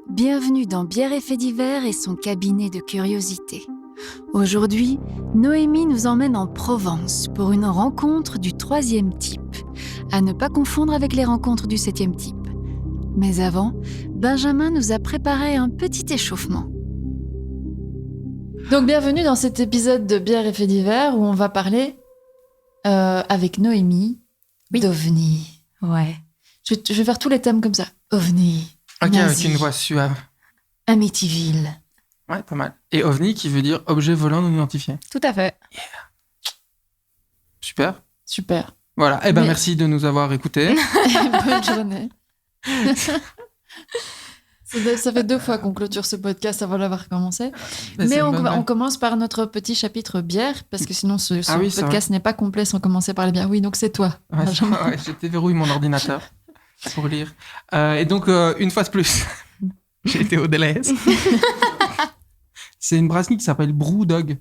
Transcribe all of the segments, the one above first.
Bienvenue dans Bière et Faits divers et son cabinet de curiosité. Aujourd'hui, Noémie nous emmène en Provence pour une rencontre du 3e type, à ne pas confondre avec les rencontres du 7e type. Mais avant, Benjamin nous a préparé un petit échauffement. Donc bienvenue dans cet épisode de Bière et Faits divers où on va parler avec Noémie d'OVNI. Ouais. Je vais faire tous les thèmes comme ça. OVNI. Ok, Nazi, avec une voix suave. Amityville. Ouais, pas mal. Et OVNI qui veut dire objet volant non identifié. Tout à fait. Super. Super. Voilà. Merci de nous avoir écoutés. Bonne journée. Ça fait 2 fois qu'on clôture ce podcast avant d'avoir commencé. Mais on commence par notre petit chapitre bière, parce que sinon ce podcast n'est pas complet sans commencer par les bières. Oui, donc c'est toi. Ouais, je déverrouille mon ordinateur pour lire. Et donc, une fois de plus, j'ai été au Deleuze. C'est une brasserie qui s'appelle Brewdog.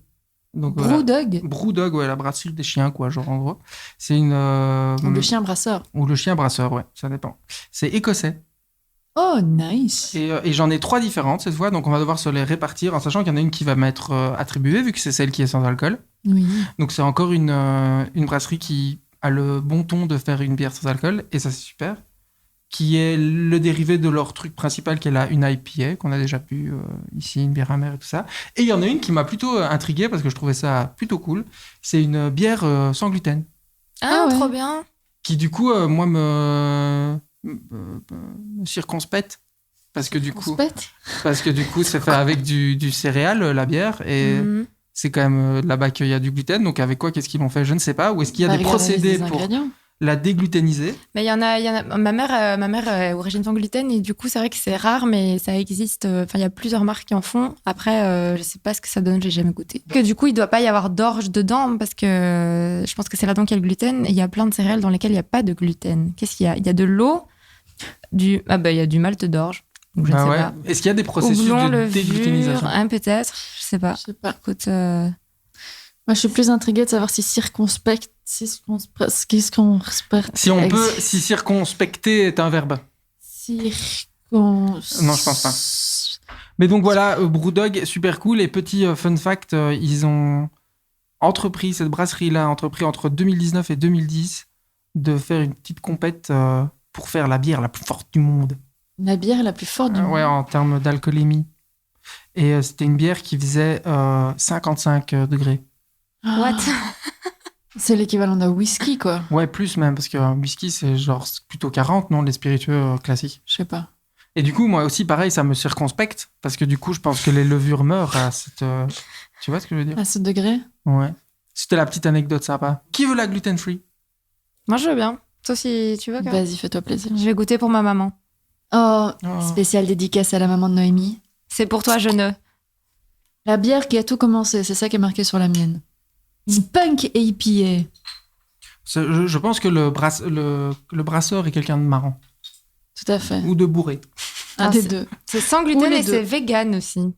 Donc, Brewdog Brewdog, ouais, la brasserie des chiens, quoi, genre en gros. C'est une... Ou le chien brasseur. Ou le chien brasseur, ouais, ça dépend. C'est écossais. Oh, nice. Et j'en ai 3 différentes cette fois, donc on va devoir se les répartir en sachant qu'il y en a une qui va m'être attribuée vu que c'est celle qui est sans alcool. Oui. Donc c'est encore une brasserie qui a le bon ton de faire une bière sans alcool, et ça c'est super, qui est le dérivé de leur truc principal qui est une IPA qu'on a déjà pu ici, une bière amère et tout ça. Et il y en a une qui m'a plutôt intrigué parce que je trouvais ça plutôt cool, c'est une bière sans gluten. Ah ouais. Trop bien. Qui du coup, moi me circonspecte parce que du coup c'est fait avec du céréal, la bière, et c'est quand même là-bas qu'il y a du gluten, donc avec quoi, qu'est-ce qu'ils l'ont fait, je ne sais pas, ou est-ce qu'il y a des procédés pour la dégluteniser? Mais il y en a. Ma mère est origine sans gluten et du coup c'est vrai que c'est rare, mais ça existe. Enfin, il y a plusieurs marques qui en font. Après, je sais pas ce que ça donne, j'ai jamais goûté. Que du coup il doit pas y avoir d'orge dedans parce que je pense que c'est là-dedans qu'il y a le gluten. Et il y a plein de céréales dans lesquelles il y a pas de gluten. Qu'est-ce qu'il y a? Il y a de l'eau, il y a du malt d'orge. Donc je ne sais pas. Est-ce qu'il y a des processus de dégluténisation? Peut-être, je sais pas. Écoute, moi, je suis plus intriguée de savoir si circonspecter est un verbe. Non, je pense pas. Mais donc voilà, Brewdog, super cool. Et petit fun fact, ils ont entrepris, cette brasserie-là a entrepris entre 2019 et 2010 de faire une petite compète pour faire la bière la plus forte du monde. La bière la plus forte du monde. Ouais, en termes d'alcoolémie. Et c'était une bière qui faisait 55 degrés. What? C'est l'équivalent d'un whisky, quoi. Ouais, plus même, parce qu'un whisky, c'est genre plutôt 40, non, les spiritueux classiques. Je sais pas. Et du coup, moi aussi, pareil, ça me circonspecte, parce que du coup, je pense que les levures meurent à cette... Tu vois ce que je veux dire? À ce degré? Ouais. C'était la petite anecdote sympa. Qui veut la gluten-free? Moi, je veux bien. Toi, si tu veux. Vas-y, fais-toi plaisir. Je vais goûter pour ma maman. Oh, spéciale dédicace à la maman de Noémie. C'est pour toi, jeune. La bière qui a tout commencé, c'est ça qui est marqué sur la mienne. Punk IPA. Je pense que le brasseur est quelqu'un de marrant. Tout à fait. Ou de bourré. Un des deux. C'est sans gluten et c'est vegan aussi.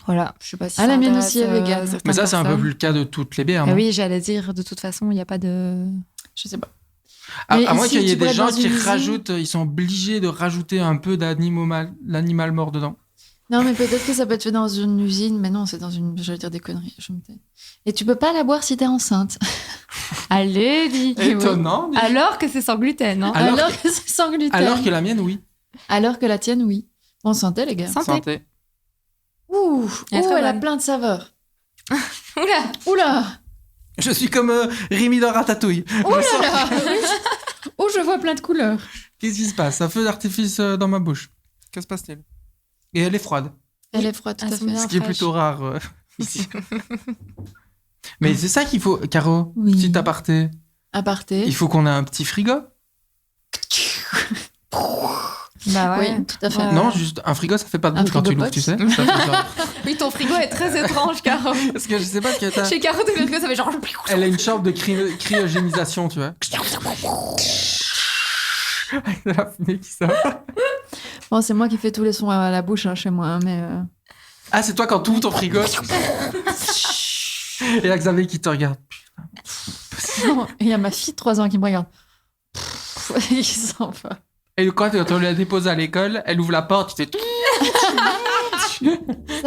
Voilà, je sais pas si la mienne aussi est vegan. Mais ça, c'est un peu plus le cas de toutes les bières. Oui, j'allais dire, de toute façon, il n'y a pas de... Je sais pas. À moins qu'il y ait des gens qui rajoutent, ils sont obligés de rajouter un peu l'animal mort dedans. Non, mais peut-être que ça peut être fait dans une usine, mais non, c'est dans une... Je vais dire des conneries, je me tais. Et tu peux pas la boire si t'es enceinte. Allez, dis. Étonnant. Oui. Alors que c'est sans gluten, hein. Alors que c'est sans gluten. Alors que la mienne, oui. Alors que la tienne, oui. Bon, santé, les gars. Santé. Ouh, elle a plein de saveurs. Oula. Je suis comme Rémi dans Ratatouille. Ouh là là. Oh, je vois plein de couleurs. Qu'est-ce qui se passe? Un feu d'artifice dans ma bouche. Que se passe-t-il? Et elle est froide. Elle est froide, tout à fait. Ce qui est plutôt rare ici. Mais c'est ça qu'il faut, Caro. Oui. Petit aparté. Aparté. Il faut qu'on ait un petit frigo. Bah ouais. Oui, tout à fait. Non, juste un frigo, ça fait pas de bruit quand tu l'ouvres, tu sais. Ça fait genre... Oui, ton frigo est très étrange, Caro. Parce que je sais pas ce que t'as. Chez Caro, ton frigo, ça fait genre... Elle a une chambre de cryogénisation, tu vois. Avec de la fumée qui sort. Bon, c'est moi qui fais tous les sons à la bouche chez moi, hein, mais... Ah, c'est toi quand tu ouvres ton frigo. Et là, Xavier qui te regarde. Non, il y a ma fille de 3 ans qui me regarde. Il s'en va. Et quand tu la déposes à l'école, elle ouvre la porte, il fait...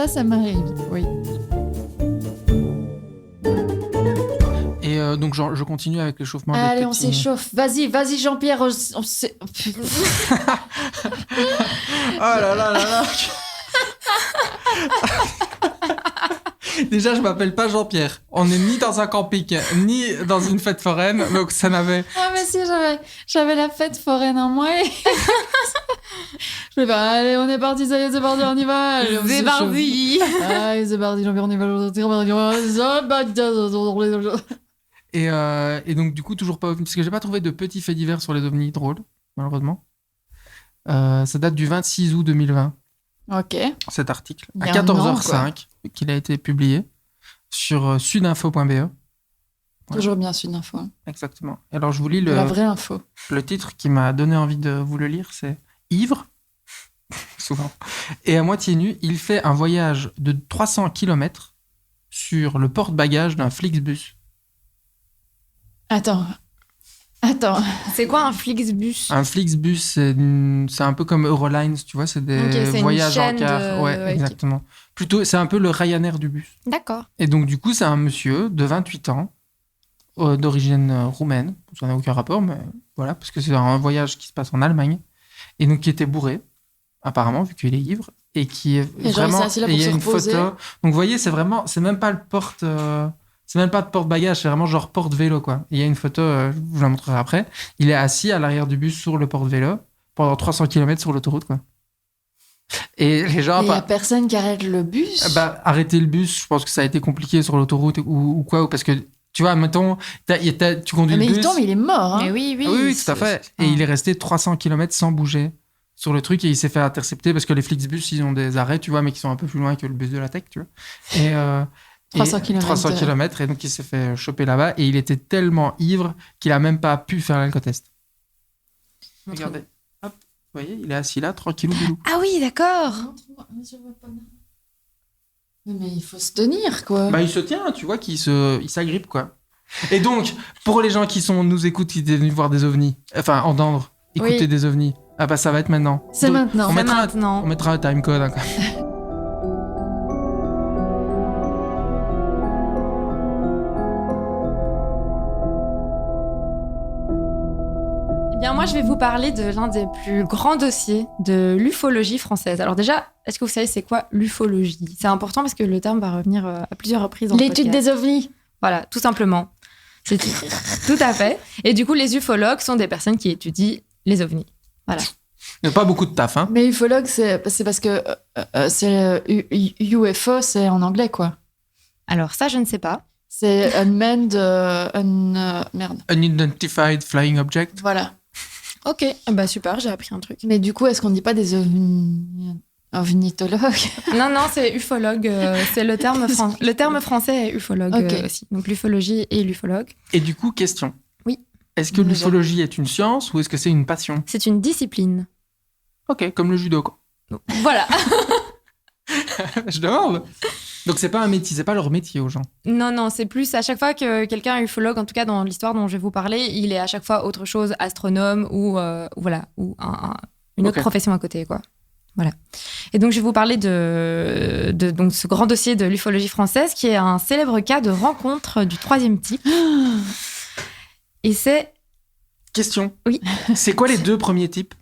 Ça m'arrive, oui. Et donc, je continue avec l'échauffement des petits... Allez, on s'échauffe. Vas-y, Jean-Pierre. Oh là là. Déjà, je m'appelle pas Jean-Pierre. On n'est ni dans un camping, ni dans une fête foraine, donc ça n'avait... Ah mais si, j'avais la fête foraine en moi. Je vais faire, allez, on est parti, ça y est, c'est parti, on y va. C'est parti. Allez, c'est parti, Jean-Pierre, on y va. Et donc, du coup, toujours pas... Parce que j'ai pas trouvé de petits faits divers sur les ovnis drôles, malheureusement. Ça date du 26 août 2020. Ok. Cet article, à 14h05, qu'il a été publié sur sudinfo.be. Voilà. Toujours bien Sudinfo. Exactement. Et alors, je vous lis la vraie info. Le titre qui m'a donné envie de vous le lire, c'est « Ivre », souvent, et à moitié nu, il fait un voyage de 300 km sur le porte-bagages d'un Flixbus. Attends. C'est quoi un Flixbus ? Un Flixbus, c'est un peu comme Eurolines, tu vois, c'est des voyages en car. Ouais, exactement. Plutôt, c'est un peu le Ryanair du bus. D'accord. Et donc, du coup, c'est un monsieur de 28 ans, d'origine roumaine. Ça n'a aucun rapport, mais voilà, parce que c'est un voyage qui se passe en Allemagne. Et donc, qui était bourré, apparemment, vu qu'il est ivre. Et qui est vraiment. Et il y a une photo. Donc, vous voyez, c'est même pas le porte. C'est même pas de porte-bagages, c'est vraiment genre porte-vélo, quoi. Il y a une photo, je vous la montrerai après. Il est assis à l'arrière du bus sur le porte-vélo pendant 300 km sur l'autoroute, quoi. Et les gens... Il y a personne qui arrête le bus. Arrêter le bus, je pense que ça a été compliqué sur l'autoroute ou quoi, ou parce que, tu vois, mettons, tu conduis le bus... Mais il tombe, il est mort, hein. Mais oui. Oui, tout à fait. Et il est resté 300 km sans bouger sur le truc et il s'est fait intercepter parce que les Flixbus, ils ont des arrêts, tu vois, mais qui sont un peu plus loin que le bus de la Tech, tu vois. Et... 300 km. Et donc il s'est fait choper là-bas et il était tellement ivre qu'il a même pas pu faire l'alcotest. Regardez, hop, vous voyez, il est assis là, tranquillou boulou. Ah oui, d'accord. Mais il faut se tenir, quoi. Il se tient, tu vois, il s'agrippe, quoi. Et donc, pour les gens qui nous écoutent, qui étaient venus voir des ovnis, enfin entendre, écouter des ovnis, ça va être maintenant. C'est maintenant. On mettra un timecode, hein, quand même. Moi, je vais vous parler de l'un des plus grands dossiers de l'ufologie française. Alors déjà, est-ce que vous savez c'est quoi l'ufologie ? C'est important parce que le terme va revenir à plusieurs reprises dans le podcast. L'étude des ovnis. Voilà, tout simplement. C'est tout à fait. Et du coup, les ufologues sont des personnes qui étudient les ovnis. Voilà. Il n'y a pas beaucoup de taf, hein. Mais ufologue, c'est parce que c'est UFO, c'est en anglais, quoi. Alors ça, je ne sais pas. C'est Unmanned... Unidentified Flying Object. Voilà. Ok, super, j'ai appris un truc. Mais du coup, est-ce qu'on ne dit pas des ovnitologues ? Non, c'est ufologue. C'est le terme français est ufologue aussi. Donc l'ufologie et l'ufologue. Et du coup, question. Oui. Est-ce que l'ufologie est une science ou est-ce que c'est une passion ? C'est une discipline. Ok, comme le judo, quoi. Voilà. Je demande. Donc c'est pas un métier, c'est pas leur métier aux gens. Non, c'est plus à chaque fois que quelqu'un est ufologue, en tout cas dans l'histoire dont je vais vous parler, il est à chaque fois autre chose, astronome ou une autre profession à côté, quoi. Voilà. Et donc je vais vous parler de donc ce grand dossier de l'ufologie française qui est un célèbre cas de rencontre du troisième type. Et c'est... Question. Oui. C'est quoi les deux premiers types ?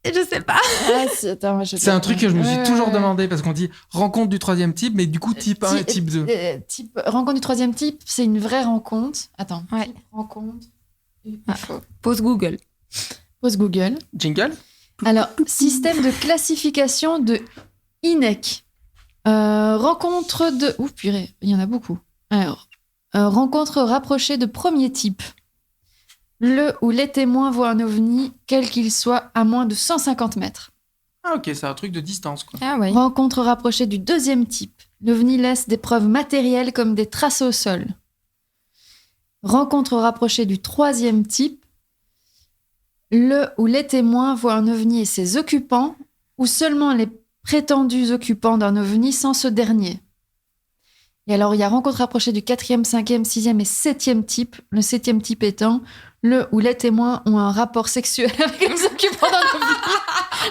Je sais pas. C'est un truc que je me suis toujours demandé parce qu'on dit rencontre du troisième type, mais du coup type 1 et type 2. Rencontre du troisième type, c'est une vraie rencontre. Attends. Ouais. Rencontre. Pose Google. Jingle. Alors, système de classification de INEC. Rencontre de... Ouh, purée, il y en a beaucoup. Alors, rencontre rapprochée de premier type. Le ou les témoins voient un ovni, quel qu'il soit, à moins de 150 mètres. Ah ok, c'est un truc de distance, quoi. Ah ouais. Rencontre rapprochée du deuxième type. L'ovni laisse des preuves matérielles comme des traces au sol. Rencontre rapprochée du troisième type. Le ou les témoins voient un ovni et ses occupants, ou seulement les prétendus occupants d'un ovni sans ce dernier. Et alors, il y a rencontre rapprochée du 4e, 5e, 6e et 7e type. Le 7e type étant le ou les témoins ont un rapport sexuel avec les occupants d'un ovni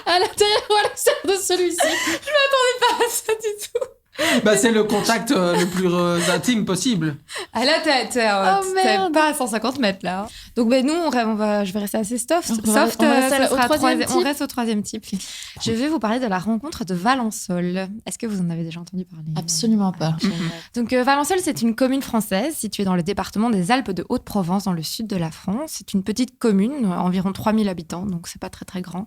à l'intérieur ou à l'extérieur de celui-ci. Pas ça du tout. Bah, c'est le contact le plus intime possible. Ah là, t'es merde. pas à 150 mètres là. Donc nous, je vais rester assez soft. On reste au troisième type. On reste au troisième type. Je vais vous parler de la rencontre de Valensole. Est-ce que vous en avez déjà entendu parler? Absolument pas. Donc Valensole, c'est une commune française située dans le département des Alpes de Haute-Provence, dans le sud de la France. C'est une petite commune, environ 3000 habitants, donc c'est pas très très grand.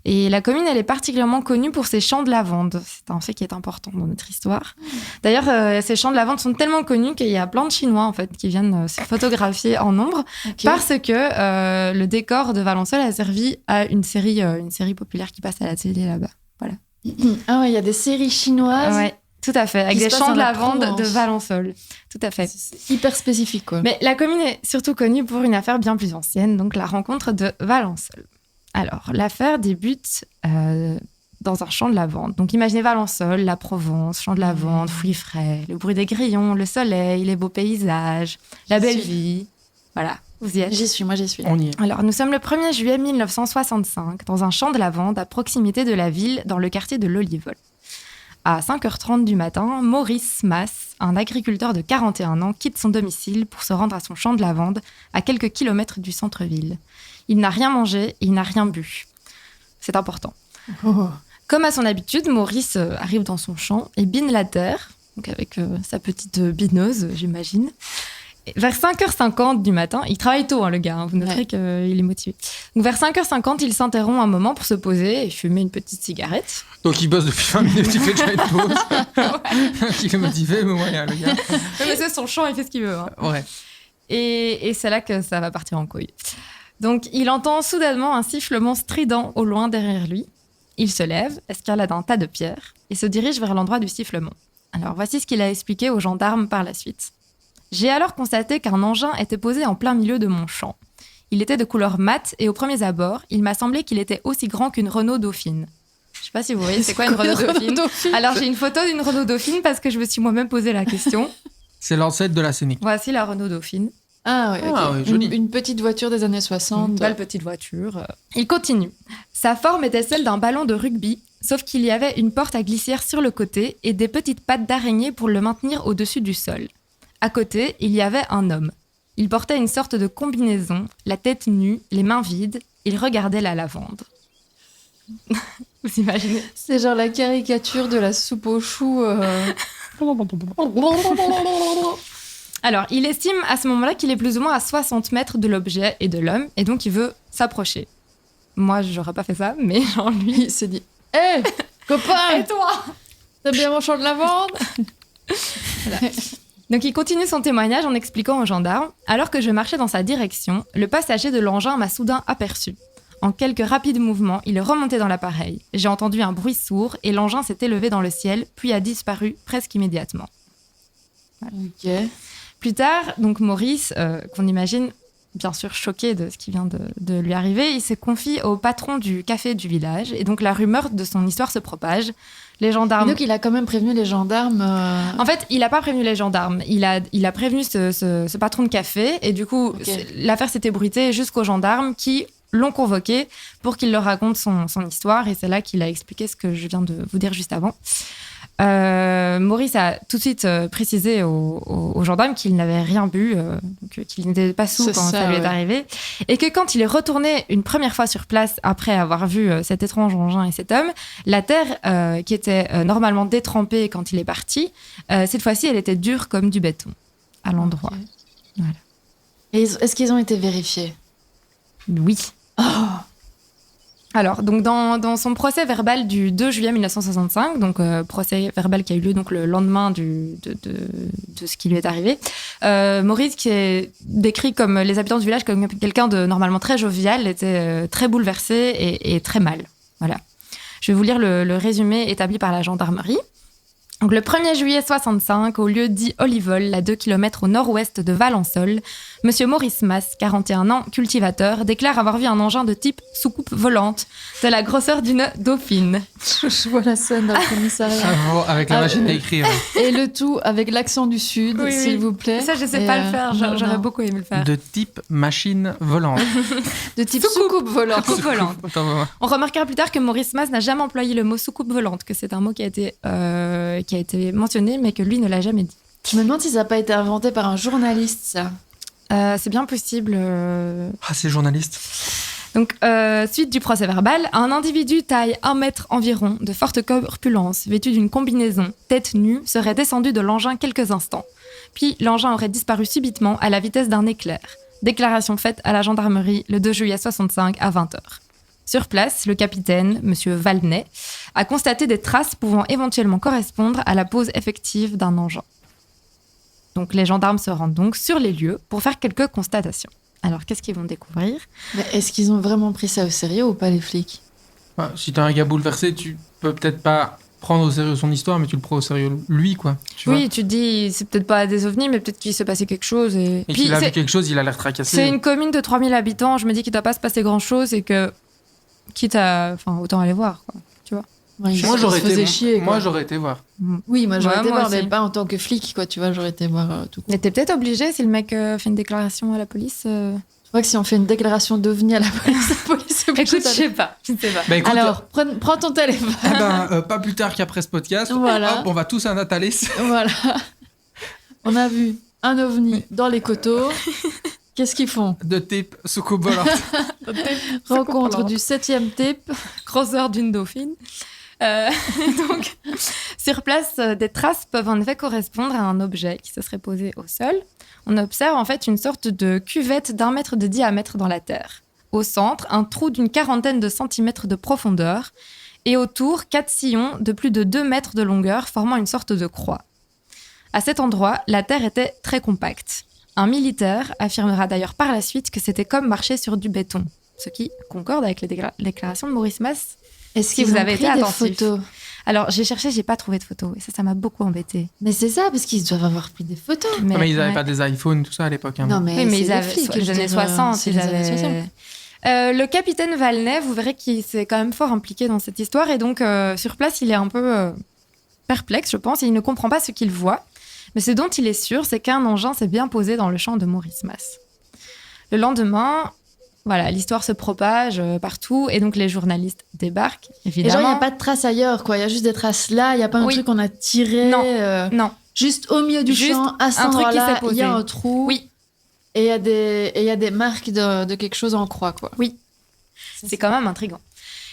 Et la commune, elle est particulièrement connue pour ses champs de lavande. C'est un fait qui est important dans notre histoire. D'ailleurs, ces champs de lavande sont tellement connus qu'il y a plein de Chinois, en fait, qui viennent se photographier en nombre parce que le décor de Valensole a servi à une série populaire qui passe à la télé là-bas. Voilà. Ah ouais, il y a des séries chinoises. Ouais, tout à fait. Avec Qui des se champs passent de dans la lavande Provence. de Valensole. Tout à fait. C'est hyper spécifique, quoi. Mais la commune est surtout connue pour une affaire bien plus ancienne, donc la rencontre de Valensole. Alors, l'affaire débute dans un champ de lavande. Donc, imaginez Valensole, la Provence, champ de lavande, fruits frais, le bruit des grillons, le soleil, les beaux paysages, la belle vie. Voilà, vous y êtes. J'y suis. On y est. Alors, nous sommes le 1er juillet 1965, dans un champ de lavande à proximité de la ville, dans le quartier de l'Olivol. À 5h30 du matin, Maurice Masse, un agriculteur de 41 ans, quitte son domicile pour se rendre à son champ de lavande à quelques kilomètres du centre-ville. Il n'a rien mangé et il n'a rien bu. C'est important. Oh. Comme à son habitude, Maurice arrive dans son champ et bine la terre, donc avec sa petite bineuse, j'imagine. Et vers 5h50 du matin, il travaille tôt, le gars, vous noterez qu'il est motivé. Donc vers 5h50, il s'interrompt un moment pour se poser et fumer une petite cigarette. Donc, il bosse depuis 20 minutes, il fait déjà une pause. Il est motivé, mais moyen, le gars. Mais c'est son champ, il fait ce qu'il veut. Hein. Ouais. Et c'est là que ça va partir en couille. Donc, il entend soudainement un sifflement strident au loin derrière lui. Il se lève, escalade un tas de pierres et se dirige vers l'endroit du sifflement. Alors, voici ce qu'il a expliqué aux gendarmes par la suite. J'ai alors constaté qu'un engin était posé en plein milieu de mon champ. Il était de couleur mate et au premier abord, il m'a semblé qu'il était aussi grand qu'une Renault Dauphine. Je sais pas si vous voyez, c'est quoi une Renault Dauphine? Alors, j'ai une photo d'une Renault Dauphine parce que je me suis moi-même posé la question. C'est l'ancêtre de la Scénic. Voici la Renault Dauphine. Ah oui, ok. Ah oui, joli. Une petite voiture des années 60. Une belle petite voiture. Il continue. Sa forme était celle d'un ballon de rugby, sauf qu'il y avait une porte à glissière sur le côté et des petites pattes d'araignée pour le maintenir au-dessus du sol. À côté, il y avait un homme. Il portait une sorte de combinaison, la tête nue, les mains vides. Il regardait la lavande. Vous imaginez? C'est genre la caricature de la soupe aux choux. Alors, il estime à ce moment-là qu'il est plus ou moins à 60 mètres de l'objet et de l'homme, et donc il veut s'approcher. Moi, j'aurais pas fait ça, mais genre lui... Il s'est dit hé, copain, Et toi? t'as bien mon champ de lavande? Voilà. Donc il continue son témoignage en expliquant aux gendarmes « Alors que je marchais dans sa direction, le passager de l'engin m'a soudain aperçu. En quelques rapides mouvements, il est remonté dans l'appareil. J'ai entendu un bruit sourd et l'engin s'est élevé dans le ciel, puis a disparu presque immédiatement. » Ok. Plus tard, donc Maurice, qu'on imagine bien sûr choqué de ce qui vient de lui arriver, il se confie au patron du café du village. Et donc la rumeur de son histoire se propage. Les gendarmes... Et donc il a quand même prévenu les gendarmes. En fait, il n'a pas prévenu les gendarmes. Il a prévenu ce patron de café. Et du coup, l'affaire s'est ébruitée jusqu'aux gendarmes qui l'ont convoqué pour qu'il leur raconte son histoire. Et c'est là qu'il a expliqué ce que je viens de vous dire juste avant. Maurice a tout de suite précisé aux gendarmes qu'il n'avait rien bu, donc qu'il n'était pas sous quand ça lui est arrivé, et que quand il est retourné une première fois sur place après avoir vu cet étrange engin et cet homme, la terre qui était normalement détrempée quand il est parti, cette fois-ci elle était dure comme du béton à l'endroit. Okay. Voilà. Et est-ce qu'ils ont été vérifiés? Oui. Oh. Alors, donc dans son procès verbal du 2 juillet 1965, donc procès verbal qui a eu lieu donc le lendemain de ce qui lui est arrivé, Maurice, qui est décrit comme les habitants du village comme quelqu'un de normalement très jovial, était très bouleversé et très mal. Voilà. Je vais vous lire le résumé établi par la gendarmerie. Donc, le 1er juillet 65, au lieu dit Olivol, à 2 km au nord-ouest de Valençol, Monsieur Maurice Mas, 41 ans, cultivateur, déclare avoir vu un engin de type soucoupe volante de la grosseur d'une dauphine. Je vois la scène dans le commissariat. Avec la machine à écrire. Et le tout avec l'accent du Sud, Oui, s'il oui. vous plaît. Ça, je sais Et, pas le faire. non, J'aurais non. beaucoup aimé le faire. De type machine volante. De type soucoupe volante. Soucoupe volante. Attends, On remarquera plus tard que Maurice Mas n'a jamais employé le mot soucoupe volante, que c'est un mot qui a été mentionné, mais que lui ne l'a jamais dit. Je me demande si ça n'a pas été inventé par un journaliste, ça. C'est bien possible. Ah, c'est journaliste. Donc, suite du procès verbal, un individu taille 1 mètre environ, de forte corpulence, vêtu d'une combinaison, tête nue, serait descendu de l'engin quelques instants. Puis, l'engin aurait disparu subitement à la vitesse d'un éclair. Déclaration faite à la gendarmerie le 2 juillet 65 à 20h. Sur place, le capitaine, M. Valnet, a constaté des traces pouvant éventuellement correspondre à la pose effective d'un engin. Donc, les gendarmes se rendent donc sur les lieux pour faire quelques constatations. Alors, qu'est-ce qu'ils vont découvrir ? Mais est-ce qu'ils ont vraiment pris ça au sérieux ou pas, les flics ? Ouais, si t'as un gars bouleversé, tu peux peut-être pas prendre au sérieux son histoire, mais tu le prends au sérieux lui, quoi. Tu vois. Oui, tu te dis, c'est peut-être pas des ovnis, mais peut-être qu'il s'est passé quelque chose. Et Et puis, qu'il a vu c'est quelque chose, il a l'air tracassé. c'est une commune de 3000 habitants. Je me dis qu'il doit pas se passer grand-chose et que, quitte à... Enfin, autant aller voir, quoi. Ouais, Moi, j'aurais se faisait été, chier, quoi. moi, j'aurais été voir. Oui, moi, j'aurais Ouais, été moi voir, mais aussi. pas en tant que flic, quoi. Tu vois, j'aurais été voir tout court. Mais t'es peut-être obligé, si le mec fait une déclaration à la police. Je crois que si on fait une déclaration d'OVNI à la police est obligée Écoute, je sais pas. Bah, écoute, Alors, prends ton téléphone. eh ben, pas plus tard qu'après ce podcast, Voilà. hop, on va tous à Natalis. Voilà. On a vu un OVNI dans les coteaux. Qu'est-ce qu'ils font ? De type soucoupe volante. Rencontre du 7e type. Grosseur d'une dauphine. Donc, sur place, des traces peuvent en effet correspondre à un objet qui se serait posé au sol. On observe en fait une sorte de cuvette d'1 mètre de diamètre dans la terre. Au centre, un trou d'une 40aine de centimètres de profondeur et autour, 4 sillons de plus de 2 mètres de longueur formant une sorte de croix. À cet endroit, la terre était très compacte. Un militaire affirmera d'ailleurs par la suite que c'était comme marcher sur du béton, ce qui concorde avec les déclarations de Maurice Mas. Est-ce Si qu'ils vous ont avez pris été des attentif. photos ? Alors, j'ai cherché, j'ai pas trouvé de photos et ça m'a beaucoup embêtée. Mais c'est ça, parce qu'ils doivent avoir pris des photos. Mais ils n'avaient ouais. pas des iPhones, tout ça à l'époque. Hein. Non, mais, Oui, mais c'est ils des avaient flics, les je veux années dire, 60. c'est Ils les années 60. avaient... Le capitaine Valnet, vous verrez qu'il s'est quand même fort impliqué dans cette histoire et donc sur place, il est un peu perplexe, je pense, et il ne comprend pas ce qu'il voit. Mais ce dont il est sûr, c'est qu'un engin s'est bien posé dans le champ de Maurice Mas. Le lendemain, voilà, l'histoire se propage partout et donc les journalistes débarquent, Et évidemment. genre, il n'y a pas de traces ailleurs, quoi. Il y a juste des traces là. Il n'y a pas un Oui. truc qu'on a tiré. Non. Non, Juste au milieu du Juste champ, à cet un truc qui endroit-là, s'est posé. il y a un trou. Oui. Et il y a des marques de quelque chose en croix, quoi. Oui. C'est quand même intriguant.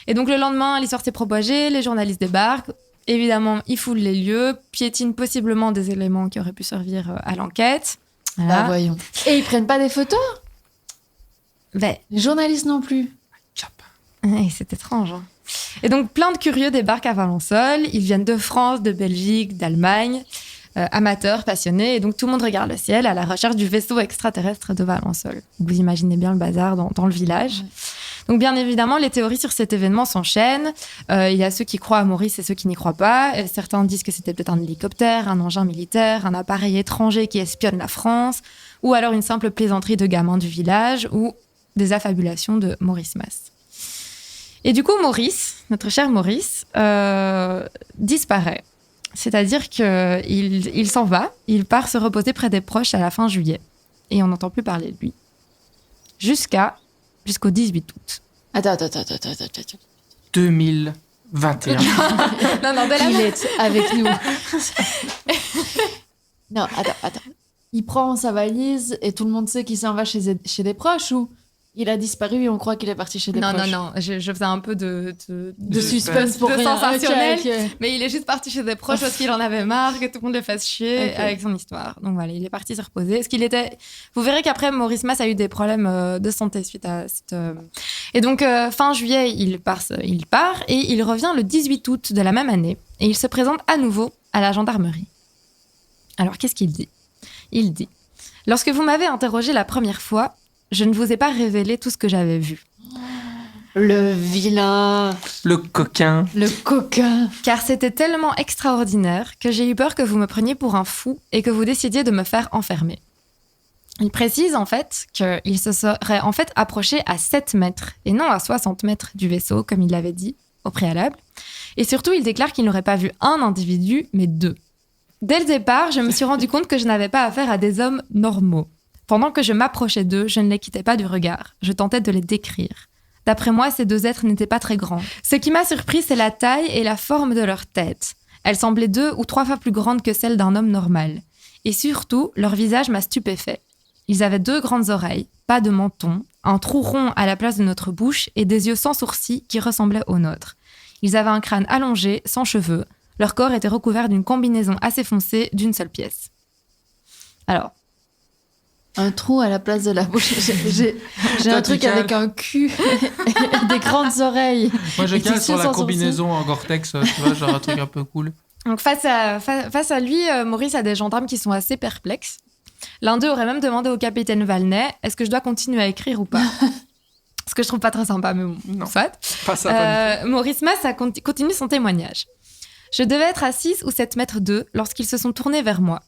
Et donc le lendemain, l'histoire s'est propagée, les journalistes débarquent. Évidemment, ils foulent les lieux, piétinent possiblement des éléments qui auraient pu servir à l'enquête. Bah, Voilà. voyons. Et ils prennent pas des photos ? Ben, Les journalistes non plus. Cap. ouais, c'est étrange. Hein. Et donc plein de curieux débarquent à Valençol. Ils viennent de France, de Belgique, d'Allemagne, amateurs, passionnés. Et donc tout le monde regarde le ciel à la recherche du vaisseau extraterrestre de Valençol. Vous imaginez bien le bazar dans le village. Ouais. Donc bien évidemment, les théories sur cet événement s'enchaînent. Il y a ceux qui croient à Maurice et ceux qui n'y croient pas. Et certains disent que c'était peut-être un hélicoptère, un engin militaire, un appareil étranger qui espionne la France, ou alors une simple plaisanterie de gamins du village, ou des affabulations de Maurice Mas. Et du coup, Maurice, notre cher Maurice, disparaît. C'est-à-dire qu'il s'en va, il part se reposer près des proches à la fin juillet. Et on n'entend plus parler de lui. Jusqu'au 18 août. Attends. 2021. non, de la Il est avec nous. Non, attends. Il prend sa valise et tout le monde sait qu'il s'en va chez des proches ou il a disparu et on croit qu'il est parti chez des Non, proches. non, je faisais un peu de suspense pour de rien. sensationnel. Ok. Mais il est juste parti chez des proches parce qu'il en avait marre que tout le monde le fasse chier Ok. avec son histoire. Donc voilà, il est parti se reposer. Vous verrez qu'après, Maurice Mas a eu des problèmes de santé suite à cette... Et donc, fin juillet, il part et il revient le 18 août de la même année. Et il se présente à nouveau à la gendarmerie. Alors, qu'est-ce qu'il dit ? Il dit « Lorsque vous m'avez interrogé la première fois, je ne vous ai pas révélé tout ce que j'avais vu. Le vilain. Le coquin. Le coquin. Car c'était tellement extraordinaire que j'ai eu peur que vous me preniez pour un fou et que vous décidiez de me faire enfermer. Il précise en fait qu'il se serait en fait approché à 7 mètres et non à 60 mètres du vaisseau, comme il l'avait dit au préalable. Et surtout, il déclare qu'il n'aurait pas vu un individu, mais 2. Dès le départ, je me suis rendu compte que je n'avais pas affaire à des hommes normaux. Pendant que je m'approchais d'eux, je ne les quittais pas du regard. Je tentais de les décrire. D'après moi, ces 2 êtres n'étaient pas très grands. Ce qui m'a surpris, c'est la taille et la forme de leur tête. Elles semblaient 2 ou 3 fois plus grandes que celles d'un homme normal. Et surtout, leur visage m'a stupéfait. Ils avaient 2 grandes oreilles, pas de menton, un trou rond à la place de notre bouche et des yeux sans sourcils qui ressemblaient aux nôtres. Ils avaient un crâne allongé, sans cheveux. Leur corps était recouvert d'une combinaison assez foncée d'une seule pièce. Alors, Un trou à la place de la bouche. J'ai Toi, un tu truc cales. avec un cul et des grandes oreilles. Moi, je Et cale tissu sur la sans combinaison en Gore-Tex, tu vois, genre un truc un peu cool. donc face à lui, Maurice a des gendarmes qui sont assez perplexes. L'un d'eux aurait même demandé au capitaine Valnet « Est-ce que je dois continuer à écrire ou pas ?» Ce que je trouve pas très sympa, mais bon, Non. soit. Pas ça, Maurice Mas continue son témoignage. Je devais être à 6 ou 7 mètres d'eux lorsqu'ils se sont tournés vers moi.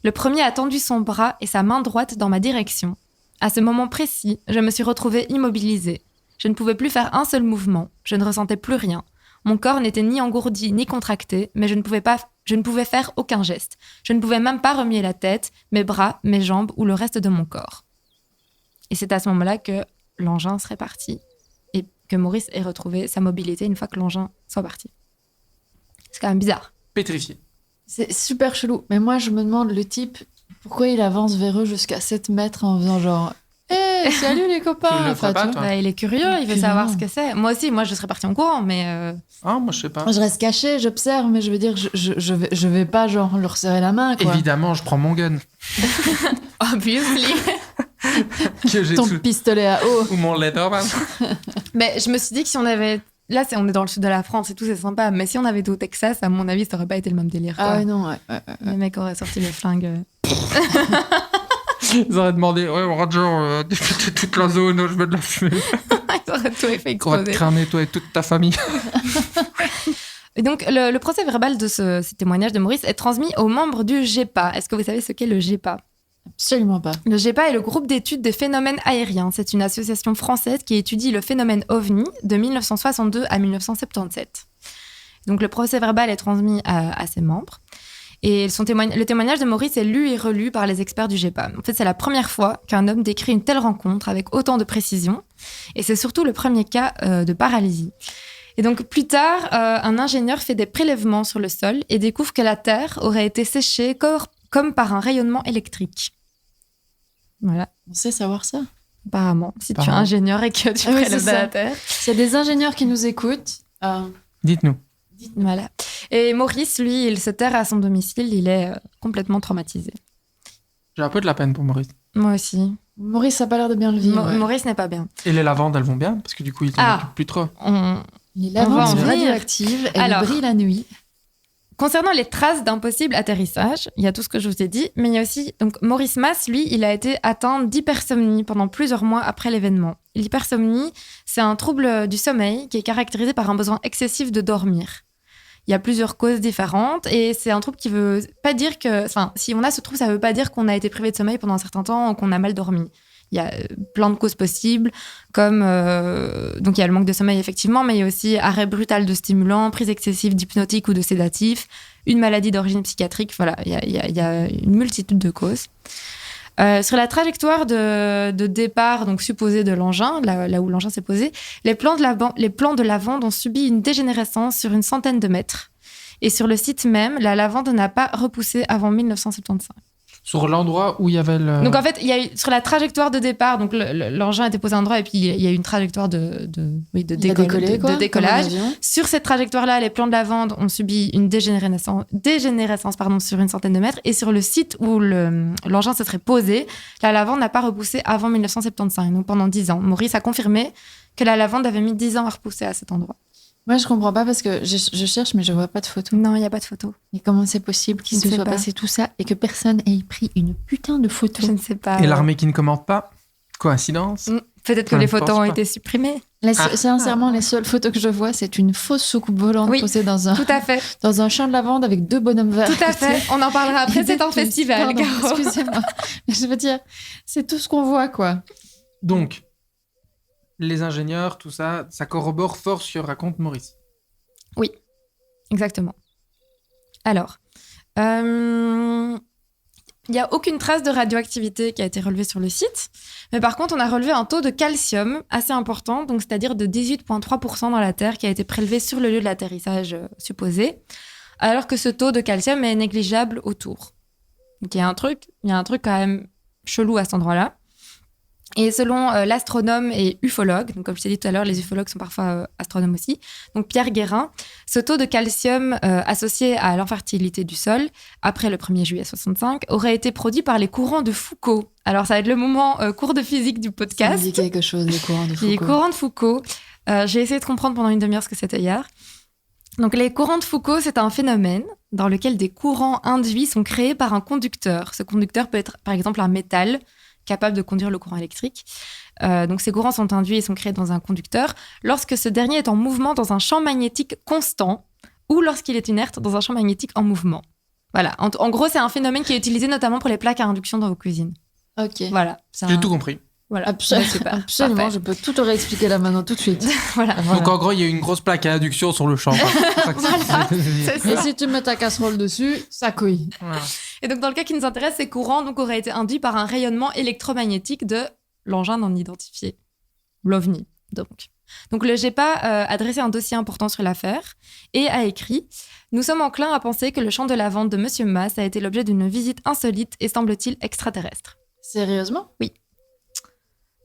Le premier a tendu son bras et sa main droite dans ma direction. À ce moment précis, je me suis retrouvée immobilisée. Je ne pouvais plus faire un seul mouvement. Je ne ressentais plus rien. Mon corps n'était ni engourdi ni contracté, mais je ne pouvais faire aucun geste. Je ne pouvais même pas remuer la tête, mes bras, mes jambes ou le reste de mon corps. Et c'est à ce moment-là que l'engin serait parti et que Maurice ait retrouvé sa mobilité une fois que l'engin soit parti. C'est quand même bizarre. Pétrifié. C'est super chelou. Mais moi, je me demande, le type, pourquoi il avance vers eux jusqu'à 7 mètres en faisant genre « Hé, salut les copains !» Tu le ferais pas, tu toi vois. Bah, il est curieux, il veut Puis savoir non. ce que c'est. Moi aussi, je serais partie en courant, mais... Ah, moi, je sais pas. Moi, je reste cachée, j'observe, mais je veux dire, je vais pas genre leur serrer la main, quoi. Évidemment, je prends mon gun. Obviously. Que j'ai Ton sous- pistolet à eau. Ou mon Leatherman. Mais je me suis dit que si on avait... Là, on est dans le sud de la France et tout, c'est sympa. Mais si on avait été au Texas, à mon avis, ça aurait pas été le même délire. Quoi. Ah ouais, non, ouais. Le mec aurait sorti les flingues. Ils auraient demandé, ouais, Roger, défais toute la zone, je veux de la fumée. Ils auraient tout fait On va te exploser. cramer, toi et toute ta famille. Et donc, le procès verbal de ce témoignage de Maurice est transmis aux membres du GEPA. Est-ce que vous savez ce qu'est le GEPA ? Absolument pas. Le GEPA est le groupe d'études des phénomènes aériens. C'est une association française qui étudie le phénomène OVNI de 1962 à 1977. Donc, le procès verbal est transmis à ses membres. Et le témoignage de Maurice est lu et relu par les experts du GEPA. En fait, c'est la première fois qu'un homme décrit une telle rencontre avec autant de précision. Et c'est surtout le premier cas de paralysie. Et donc, plus tard, un ingénieur fait des prélèvements sur le sol et découvre que la Terre aurait été séchée comme par un rayonnement électrique. Voilà, On sait savoir ça. apparemment. Si tu es Apparemment. ingénieur et que tu Ah oui, prélèves c'est de la ça. Terre. S'il y a des ingénieurs qui nous écoutent, Dites-nous. Voilà. Et Maurice, lui, il se terre à son domicile. Il est complètement traumatisé. J'ai un peu de la peine pour Maurice. Moi aussi. Maurice a pas l'air de bien le vivre. ouais. Maurice n'est pas bien. Et les lavandes, elles vont bien parce que du coup, ils t'en Ah. occupent plus trop. Les On va lavandes en sont venir. radioactives, elles Alors. brillent la nuit. Concernant les traces d'un possible atterrissage, il y a tout ce que je vous ai dit, mais il y a aussi donc Maurice Mas, lui, il a été atteint d'hypersomnie pendant plusieurs mois après l'événement. L'hypersomnie, c'est un trouble du sommeil qui est caractérisé par un besoin excessif de dormir. Il y a plusieurs causes différentes et c'est un trouble qui veut pas dire que, enfin, si on a ce trouble, ça veut pas dire qu'on a été privé de sommeil pendant un certain temps ou qu'on a mal dormi. Il y a plein de causes possibles, comme donc il y a le manque de sommeil effectivement, mais il y a aussi arrêt brutal de stimulants, prise excessive d'hypnotiques ou de sédatifs, une maladie d'origine psychiatrique. Voilà, il y a une multitude de causes. Sur la trajectoire de départ, donc supposée de l'engin, là où l'engin s'est posé, les plans de lavande ont subi une dégénérescence sur une centaine de mètres. Et sur le site même, la lavande n'a pas repoussé avant 1975. Sur l'endroit où il y avait le. Donc en fait, il y a eu, sur la trajectoire de départ, donc l'engin était posé à un endroit et puis il y a eu une trajectoire de Il a décollé, quoi, de décollage. comme un avion. Sur cette trajectoire-là, les plans de lavande ont subi une dégénérescence sur une centaine de mètres. Et sur le site où l'engin se serait posé, la lavande n'a pas repoussé avant 1975, donc pendant 10 ans. Maurice a confirmé que la lavande avait mis 10 ans à repousser à cet endroit. Moi, je comprends pas parce que je cherche, mais je vois pas de photo. Non, il n'y a pas de photo. Et comment c'est possible qu'il Je se ne sais soit pas. passé tout ça et que personne ait pris une putain de photo? Je ne sais pas. Et l'armée qui ne commente pas. Coïncidence. Peut-être que Je les ne photos pense ont pas. été supprimées. Sincèrement, les seules photos que je vois, c'est une fausse soucoupe volante Oui. posée dans Tout à fait. un champ de lavande avec 2 bonhommes verts. Tout à fait. On en parlera après, c'est un festival, Pardon, Caro. excusez-moi. Mais je veux dire, c'est tout ce qu'on voit, quoi. Donc, les ingénieurs, tout ça, ça corrobore fort ce que raconte Maurice. Exactement. Alors, il n'y a aucune trace de radioactivité qui a été relevée sur le site, mais par contre, on a relevé un taux de calcium assez important, donc c'est-à-dire de 18,3% dans la Terre qui a été prélevé sur le lieu de l'atterrissage supposé, alors que ce taux de calcium est négligeable autour. Donc il y a un truc quand même chelou à cet endroit-là. Et selon l'astronome et ufologue, donc comme je t'ai dit tout à l'heure, les ufologues sont parfois astronomes aussi, donc Pierre Guérin, ce taux de calcium associé à l'infertilité du sol, après le 1er juillet 65, aurait été produit par les courants de Foucault. Alors ça va être le moment cours de physique du Ça me podcast. dit quelque chose, les courants de Foucault. Les courants de Foucault. J'ai essayé de comprendre pendant une demi-heure ce que c'était hier. Donc les courants de Foucault, c'est un phénomène dans lequel des courants induits sont créés par un conducteur. Ce conducteur peut être par exemple un métal capable de conduire le courant électrique. Donc ces courants sont induits et sont créés dans un conducteur lorsque ce dernier est en mouvement dans un champ magnétique constant ou lorsqu'il est inerte dans un champ magnétique en mouvement. Voilà. En gros, c'est un phénomène qui est utilisé notamment pour les plaques à induction dans vos cuisines. Ok. Voilà. J'ai tout compris. Voilà. Absolument, Parfait. je peux tout te réexpliquer là maintenant, tout de suite. Voilà. Donc en gros, il y a une grosse plaque à induction sur le champ. C'est Et ça. si tu mets ta casserole dessus, ça couille. Voilà. Et donc, dans le cas qui nous intéresse, ces courants donc, auraient été induits par un rayonnement électromagnétique de l'engin non identifié, l'OVNI. Donc le GEPA a dressé un dossier important sur l'affaire et a écrit « Nous sommes enclins à penser que le champ de lavande de Monsieur Mas a été l'objet d'une visite insolite et semble-t-il extraterrestre. Sérieusement ? »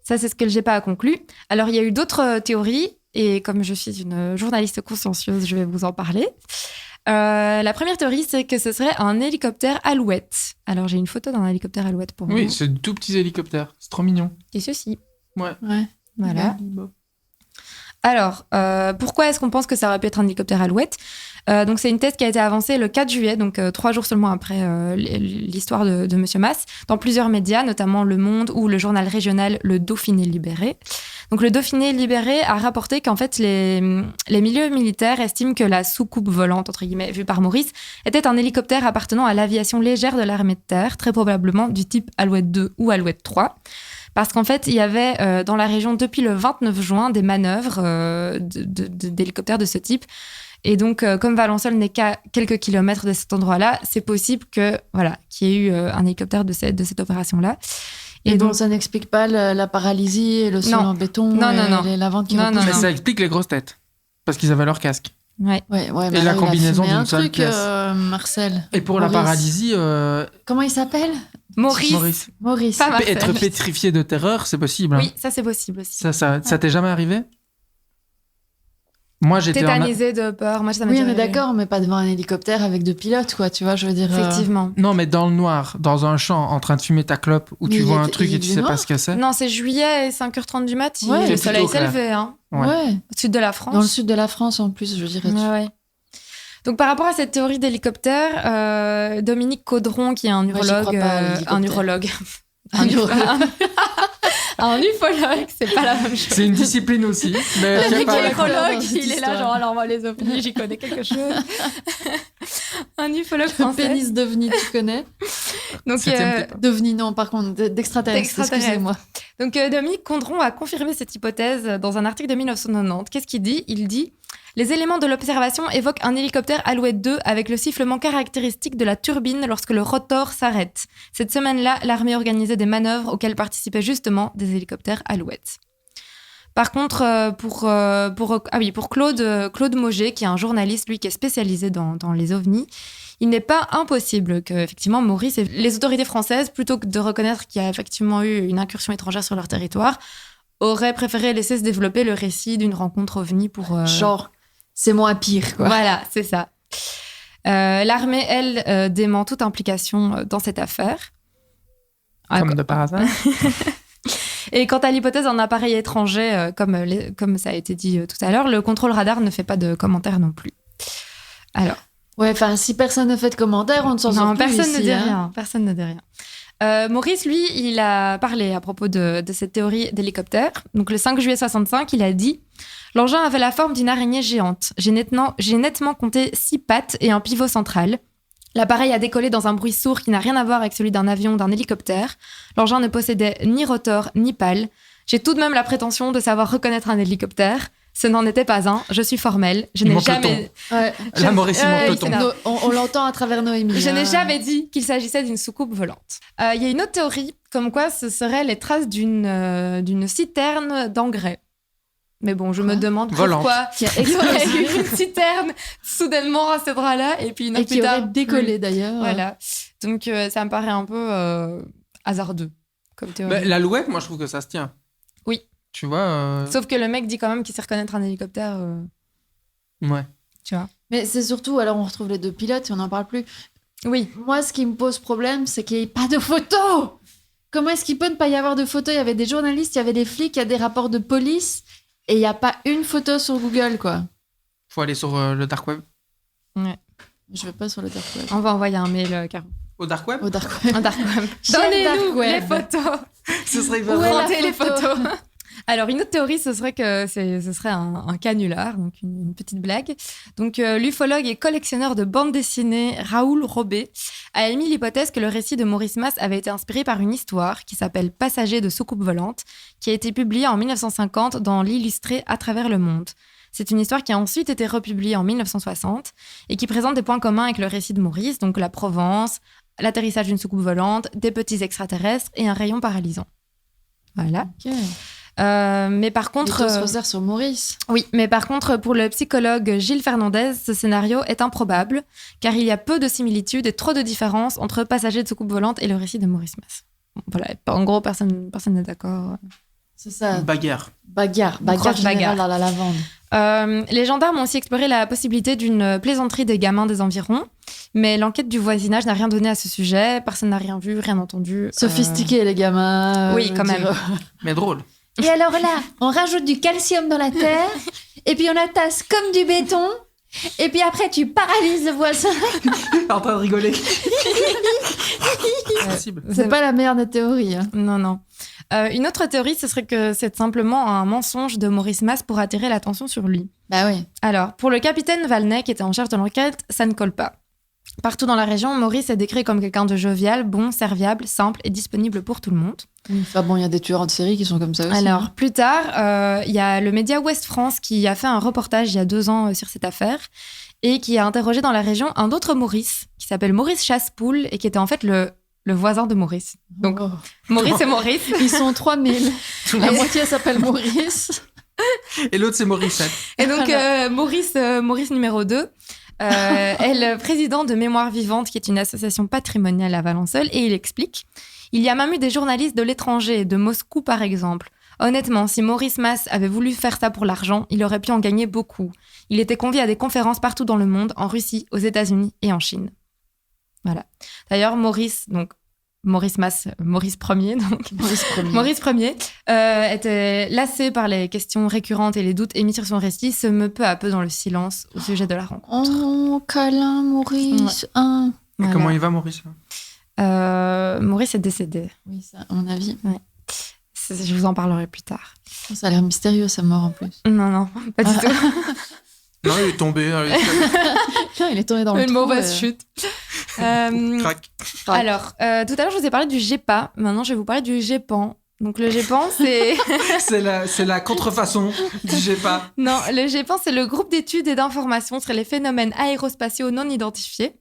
Ça, c'est ce que le GEPA a conclu. Alors, il y a eu d'autres théories, et comme je suis une journaliste consciencieuse, je vais vous en parler. La première théorie, c'est que ce serait un hélicoptère Alouette. Alors, j'ai une photo d'un hélicoptère Alouette pour vous. Oui, c'est de tout petits hélicoptères. C'est trop mignon. Et ceci. Ouais. Voilà. Alors, pourquoi est-ce qu'on pense que ça aurait pu être un hélicoptère Alouette ? Donc, c'est une thèse qui a été avancée le 4 juillet, donc 3 jours seulement après l'histoire de Monsieur Mas, dans plusieurs médias, notamment Le Monde ou le journal régional Le Dauphiné Libéré. Donc, le Dauphiné Libéré a rapporté qu'en fait, les milieux militaires estiment que la soucoupe volante, entre guillemets, vue par Maurice, était un hélicoptère appartenant à l'aviation légère de l'armée de terre, très probablement du type Alouette 2 ou Alouette 3. Parce qu'en fait, il y avait dans la région, depuis le 29 juin, des manœuvres d'hélicoptères de ce type. Et donc, comme Valençol n'est qu'à quelques kilomètres de cet endroit-là, c'est possible qu'il y ait eu un hélicoptère de cette opération-là. Et donc, ça n'explique pas la paralysie et le sol en béton Non. et la vente qui Non, repousse. Mais ça explique les grosses têtes. Parce qu'ils avaient leur casque. Ouais. Ouais, Et la là, combinaison il a fumé d'une seule truc, pièce. Marcel. Et pour la Maurice. paralysie, Comment il s'appelle ? Maurice. Maurice. Pas Marcel. être pétrifié de terreur, c'est possible. Oui, ça c'est possible aussi. Ça t'est jamais arrivé ? Moi, j'étais Tétanisé de peur. Moi, ça m'est Oui, déjà on est arrivé. d'accord, mais pas devant un hélicoptère avec 2 pilotes, quoi. Tu vois, je veux dire. Effectivement. Non, mais dans le noir, dans un champ, en train de fumer ta clope, où Mais tu il vois un était- truc il et tu était sais pas noir. ce que c'est. Non, c'est juillet et 5h30 du mat. Ouais, le c'est soleil plutôt clair. s'élevait, hein, Ouais. Ouais. au sud de la France. Dans le sud de la France, en plus, je dirais. Ouais. Donc, par rapport à cette théorie d'hélicoptère, Dominique Caudron, qui est un Moi, j'y urologue, crois pas, à l'hélicoptère. un urologue, Un urologue. un ufologue, c'est pas la même chose. C'est une discipline aussi. Mais Le qui est mec pas- qui est Pardon, ufologue, cette il est là, histoire. genre, alors moi, les ovnis, j'y connais quelque chose. Un ufologue Le français. pénis d'OVNI, tu connais ? Donc, Septième type. D'OVNI, non, par contre, d'extraterrestre, D'extraterrestre. excusez-moi. Donc, Dominique Caudron a confirmé cette hypothèse dans un article de 1990. Qu'est-ce qu'il dit ? Il dit « Les éléments de l'observation évoquent un hélicoptère Alouette 2 avec le sifflement caractéristique de la turbine lorsque le rotor s'arrête. Cette semaine-là, l'armée organisait des manœuvres auxquelles participaient justement des hélicoptères Alouette. » Par contre, pour Claude Mauger, qui est un journaliste, lui, qui est spécialisé dans les ovnis, il n'est pas impossible que, effectivement, Maurice et les autorités françaises, plutôt que de reconnaître qu'il y a effectivement eu une incursion étrangère sur leur territoire, auraient préféré laisser se développer le récit d'une rencontre ovni pour... Genre, c'est moins pire, quoi. Voilà, c'est ça. L'armée, elle, dément toute implication dans cette affaire. Comme de par hasard. Et quant à l'hypothèse d'un appareil étranger, comme ça a été dit tout à l'heure, le contrôle radar ne fait pas de commentaires non plus. Alors, Ouais, enfin, si personne ne fait de commentaires, on ne s'en sort non, plus personne ici, ne dit hein. rien. Personne ne dit rien. Maurice, lui, il a parlé à propos de cette théorie d'hélicoptère. Donc, le 5 juillet 65, il a dit « L'engin avait la forme d'une araignée géante. J'ai nettement compté 6 pattes et un pivot central. L'appareil a décollé dans un bruit sourd qui n'a rien à voir avec celui d'un avion ou d'un hélicoptère. L'engin ne possédait ni rotor ni pale. J'ai tout de même la prétention de savoir reconnaître un hélicoptère. Ce n'en était pas un. Je suis formelle. Je n'ai jamais... Là, Maurice, il monte le ton. On l'entend à travers Noémie. Je n'ai jamais dit qu'il s'agissait d'une soucoupe volante. Il y a une autre théorie, comme quoi ce seraient les traces d'une citerne d'engrais. Mais bon, je me demande pourquoi qui a il y aurait explosé eu une citerne soudainement à cet endroit-là et puis une heure et plus qui tard, aurait décollé d'ailleurs. Voilà. Donc ça me paraît un peu hasardeux comme théorie. Bah, l'alouette, moi, je trouve que ça se tient. Oui. Tu vois Sauf que le mec dit quand même qu'il sait reconnaître un hélicoptère. Ouais. Tu vois. Mais c'est surtout, alors on retrouve les 2 pilotes et on n'en parle plus. Oui. Moi, ce qui me pose problème, c'est qu'il n'y ait pas de photos. Comment est-ce qu'il peut ne pas y avoir de photos ? Il y avait des journalistes, il y avait des flics, il y a des rapports de police et il n'y a pas une photo sur Google, quoi. Faut aller sur le dark web. Ouais. Je vais pas sur le dark web. On va envoyer un mail, Caro. Au dark web Au dark web. Un dark web. J'aime Donnez-nous dark les web. photos. Ce serait Où est la Rendez les photo photos. Alors, une autre théorie, ce serait que ce serait un canular, donc une petite blague. Donc, l'ufologue et collectionneur de bandes dessinées Raoul Robé a émis l'hypothèse que le récit de Maurice Mas avait été inspiré par une histoire qui s'appelle Passager de soucoupe volante, qui a été publiée en 1950 dans l'illustré À travers le monde. C'est une histoire qui a ensuite été republiée en 1960 et qui présente des points communs avec le récit de Maurice, donc la Provence, l'atterrissage d'une soucoupe volante, des petits extraterrestres et un rayon paralysant. Voilà. Ok. Mais par contre, Et tout se resserre sur Maurice. oui, mais par contre, pour le psychologue Gilles Fernandez, ce scénario est improbable, car il y a peu de similitudes et trop de différences entre Passager de soucoupe volante et le récit de Maurice Mas. Voilà, en gros, personne n'est d'accord. C'est ça. Bagarre. Bagarre Grosse générale bagarre. dans la lavande. Les gendarmes ont aussi exploré la possibilité d'une plaisanterie des gamins des environs, mais l'enquête du voisinage n'a rien donné à ce sujet, personne n'a rien vu, rien entendu. Sophistiqués, les gamins. Oui, je quand veux même. dire. Mais drôle. Et alors là, on rajoute du calcium dans la terre, et puis on la tasse comme du béton, et puis après tu paralyses le voisin. En train de rigoler. Possible. C'est pas la meilleure des théories. Hein. Non, non. Une autre théorie, ce serait que c'est simplement un mensonge de Maurice Mas pour attirer l'attention sur lui. Bah oui. Alors, pour le capitaine Valnet, qui était en charge de l'enquête, ça ne colle pas. Partout dans la région, Maurice est décrit comme quelqu'un de jovial, bon, serviable, simple et disponible pour tout le monde. Enfin bon, il y a des tueurs en série qui sont comme ça aussi. Alors, hein. plus tard, il y a le média Ouest France qui a fait un reportage il y a 2 ans sur cette affaire et qui a interrogé dans la région un autre Maurice, qui s'appelle Maurice Chassepoul et qui était en fait le voisin de Maurice. Donc, Oh. Maurice et Maurice. Ils sont 3000. Tout le La monde. moitié s'appelle Maurice. Et l'autre, c'est Morissette. Et donc, Maurice numéro 2 est le président de Mémoire Vivante, qui est une association patrimoniale à Valençol, et il explique « Il y a même eu des journalistes de l'étranger, de Moscou par exemple. Honnêtement, si Maurice Mas avait voulu faire ça pour l'argent, il aurait pu en gagner beaucoup. Il était convié à des conférences partout dans le monde, en Russie, aux États-Unis et en Chine. » Voilà. D'ailleurs, Maurice Mas, Maurice Ier, donc Maurice Ier était lassé par les questions récurrentes et les doutes émis sur son récit, se meut peu à peu dans le silence au sujet de la rencontre. Oh, câlin, Maurice. Hein. Et Voilà. comment il va, Maurice? Maurice est décédé. Oui, ça, à mon avis. Je vous en parlerai plus tard. Ça a l'air mystérieux, sa mort en plus. Non, pas du tout. Non, il est tombé. Tiens, il est tombé dans le Une trou. mauvaise chute. Crac. Alors, tout à l'heure, je vous ai parlé du GEPA. Maintenant, je vais vous parler du GEPAN. Donc, le GEPAN, c'est... C'est la contrefaçon du GEPA. Non, le GEPAN, c'est le groupe d'études et d'informations sur les phénomènes aérospatiaux non identifiés.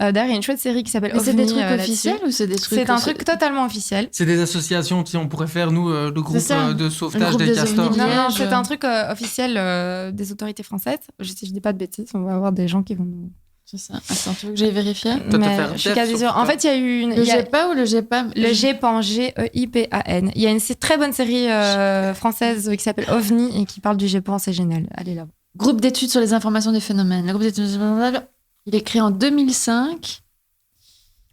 D'ailleurs, il y a une chouette série qui s'appelle Mais c'est OVNI, des trucs là-dessus. officiels ou c'est des trucs... C'est un truc totalement officiel. C'est des associations, on pourrait faire, nous, le groupe ça. de Le sauvetage groupe des des castors. ovnis. Non, Liège. c'est un truc officiel des autorités françaises. Si je dis pas de bêtises, on va avoir des gens qui vont nous... C'est ça. Attends, tu veux que j'aille vérifier te Mais faire je suis def quasi sur sûre. En ça. fait, il y a eu une... Le il y a- GEPA ou le GEPAM Le GEPAN, G-E-I-P-A-N. Il y a une très bonne série française qui s'appelle OVNI et qui parle du GEPAN, c'est génial. Allez là. Groupe d'études sur les informations des phénomènes. Le groupe d'études... Il est créé en 2005.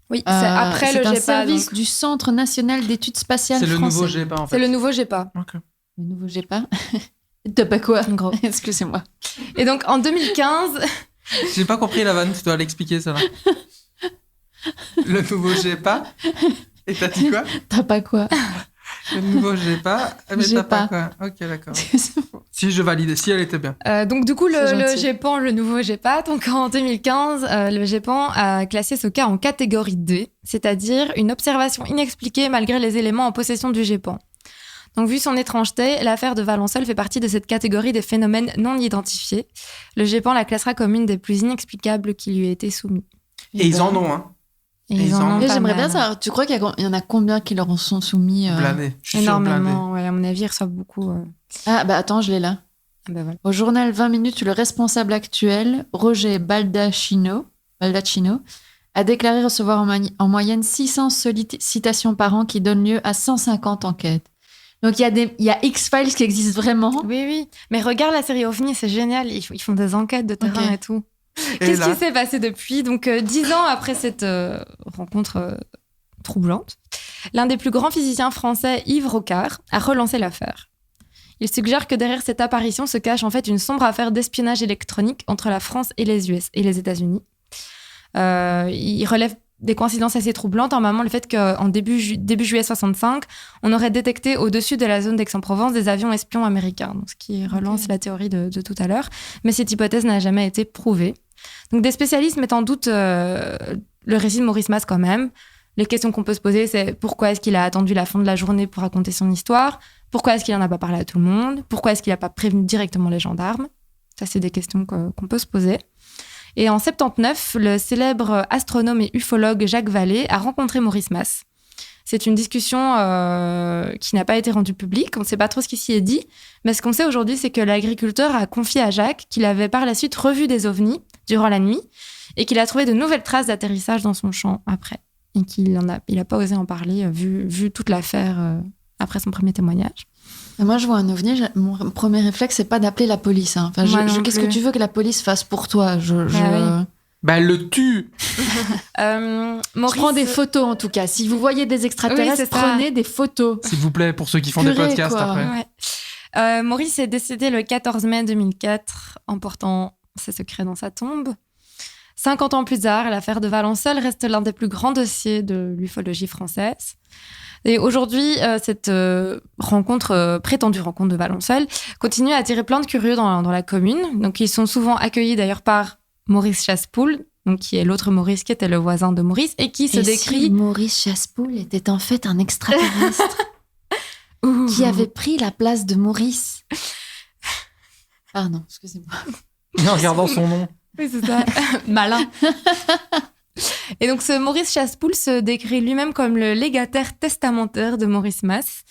Oui, c'est après le C'est un GEPA. service donc. du Centre national d'études spatiales C'est le français. nouveau GEPA, en fait. C'est le nouveau GEPA. Ok. Le nouveau GEPA. T'as pas quoi En gros. Excusez-moi. Et donc, en 2015... J'ai pas compris la vanne, tu dois l'expliquer, ça là. Le nouveau j'ai pas. Et t'as dit quoi? T'as pas quoi? Le nouveau j'ai pas. Mais J'ai t'as pas pas. quoi? Ok, d'accord. Si je valide, si elle était bien. Donc du coup, C'est le gentil. GEPAN, le nouveau GEPA, donc en 2015, le GEPAN a classé ce cas en catégorie D, c'est-à-dire une observation inexpliquée malgré les éléments en possession du GEPAN. Donc vu son étrangeté, l'affaire de Valençol fait partie de cette catégorie des phénomènes non identifiés. Le GEPAN la classera comme une des plus inexplicables qui lui ait été soumise. Et ils en ont, hein. Et ils ils en en ont ont. Et pas j'aimerais mal. bien savoir, tu crois qu'il y en a combien qui leur en sont soumis Blindés. Je suis sûr, blindés. Énormément, ouais, à mon avis, ils reçoivent beaucoup. Ah, bah attends, je l'ai là. Ah bah voilà. Au journal 20 minutes, le responsable actuel, Roger Baldacchino, a déclaré recevoir en moyenne 600 sollicitations par an qui donnent lieu à 150 enquêtes. Donc il y a X-Files qui existe vraiment. Oui, oui. Mais regarde la série OVNI, c'est génial. Ils font des enquêtes de terrain Ok. et tout. Et Qu'est-ce là, qui s'est passé depuis? Donc, 10 ans après cette rencontre troublante, l'un des plus grands physiciens français, Yves Rocard, a relancé l'affaire. Il suggère que derrière cette apparition se cache en fait une sombre affaire d'espionnage électronique entre la France et les US et les États-Unis. Il relève des coïncidences assez troublantes, normalement le fait qu'en début juillet 65, on aurait détecté au-dessus de la zone d'Aix-en-Provence des avions espions américains, donc ce qui relance la théorie de tout à l'heure. Mais cette hypothèse n'a jamais été prouvée. Donc des spécialistes mettent en doute le récit de Maurice Mas quand même. Les questions qu'on peut se poser, c'est pourquoi est-ce qu'il a attendu la fin de la journée pour raconter son histoire? Pourquoi est-ce qu'il n'en a pas parlé à tout le monde? Pourquoi est-ce qu'il n'a pas prévenu directement les gendarmes? Ça, c'est des questions qu'on peut se poser. Et en 79, le célèbre astronome et ufologue Jacques Vallée a rencontré Maurice Mas. C'est une discussion qui n'a pas été rendue publique. On ne sait pas trop ce qui s'y est dit. Mais ce qu'on sait aujourd'hui, c'est que l'agriculteur a confié à Jacques qu'il avait par la suite revu des ovnis durant la nuit et qu'il a trouvé de nouvelles traces d'atterrissage dans son champ après. Et qu'il n'a pas osé en parler vu toute l'affaire après son premier témoignage. Et moi, je vois un ovni, mon premier réflexe, c'est pas d'appeler la police. Hein. Enfin, Moi non qu'est-ce que plus. tu veux que la police fasse pour toi? oui. bah, elle le tue. Je Maurice, prends des photos en tout cas. Si vous voyez des extraterrestres, Oui, c'est ça. prenez des photos. S'il vous plaît, pour ceux qui font des Purée, podcasts quoi. après. Ouais. Maurice est décédé le 14 mai 2004 en portant ses secrets dans sa tombe. 50 ans plus tard, l'affaire de Valençol reste l'un des plus grands dossiers de l'ufologie française. Et aujourd'hui, cette prétendue rencontre de Valençol, continue à attirer plein de curieux dans la commune. Donc, ils sont souvent accueillis d'ailleurs par Maurice Chassepoul, donc, qui est l'autre Maurice qui était le voisin de Maurice et qui se Et décrit... si Maurice Chassepoul était en fait un extraterrestre qui avait pris la place de Maurice. Pardon, excusez-moi. En regardant son nom. Oui, c'est ça. Malin. Et donc, ce Maurice Chassepoul se décrit lui-même comme le légataire testamentaire de Maurice Mas.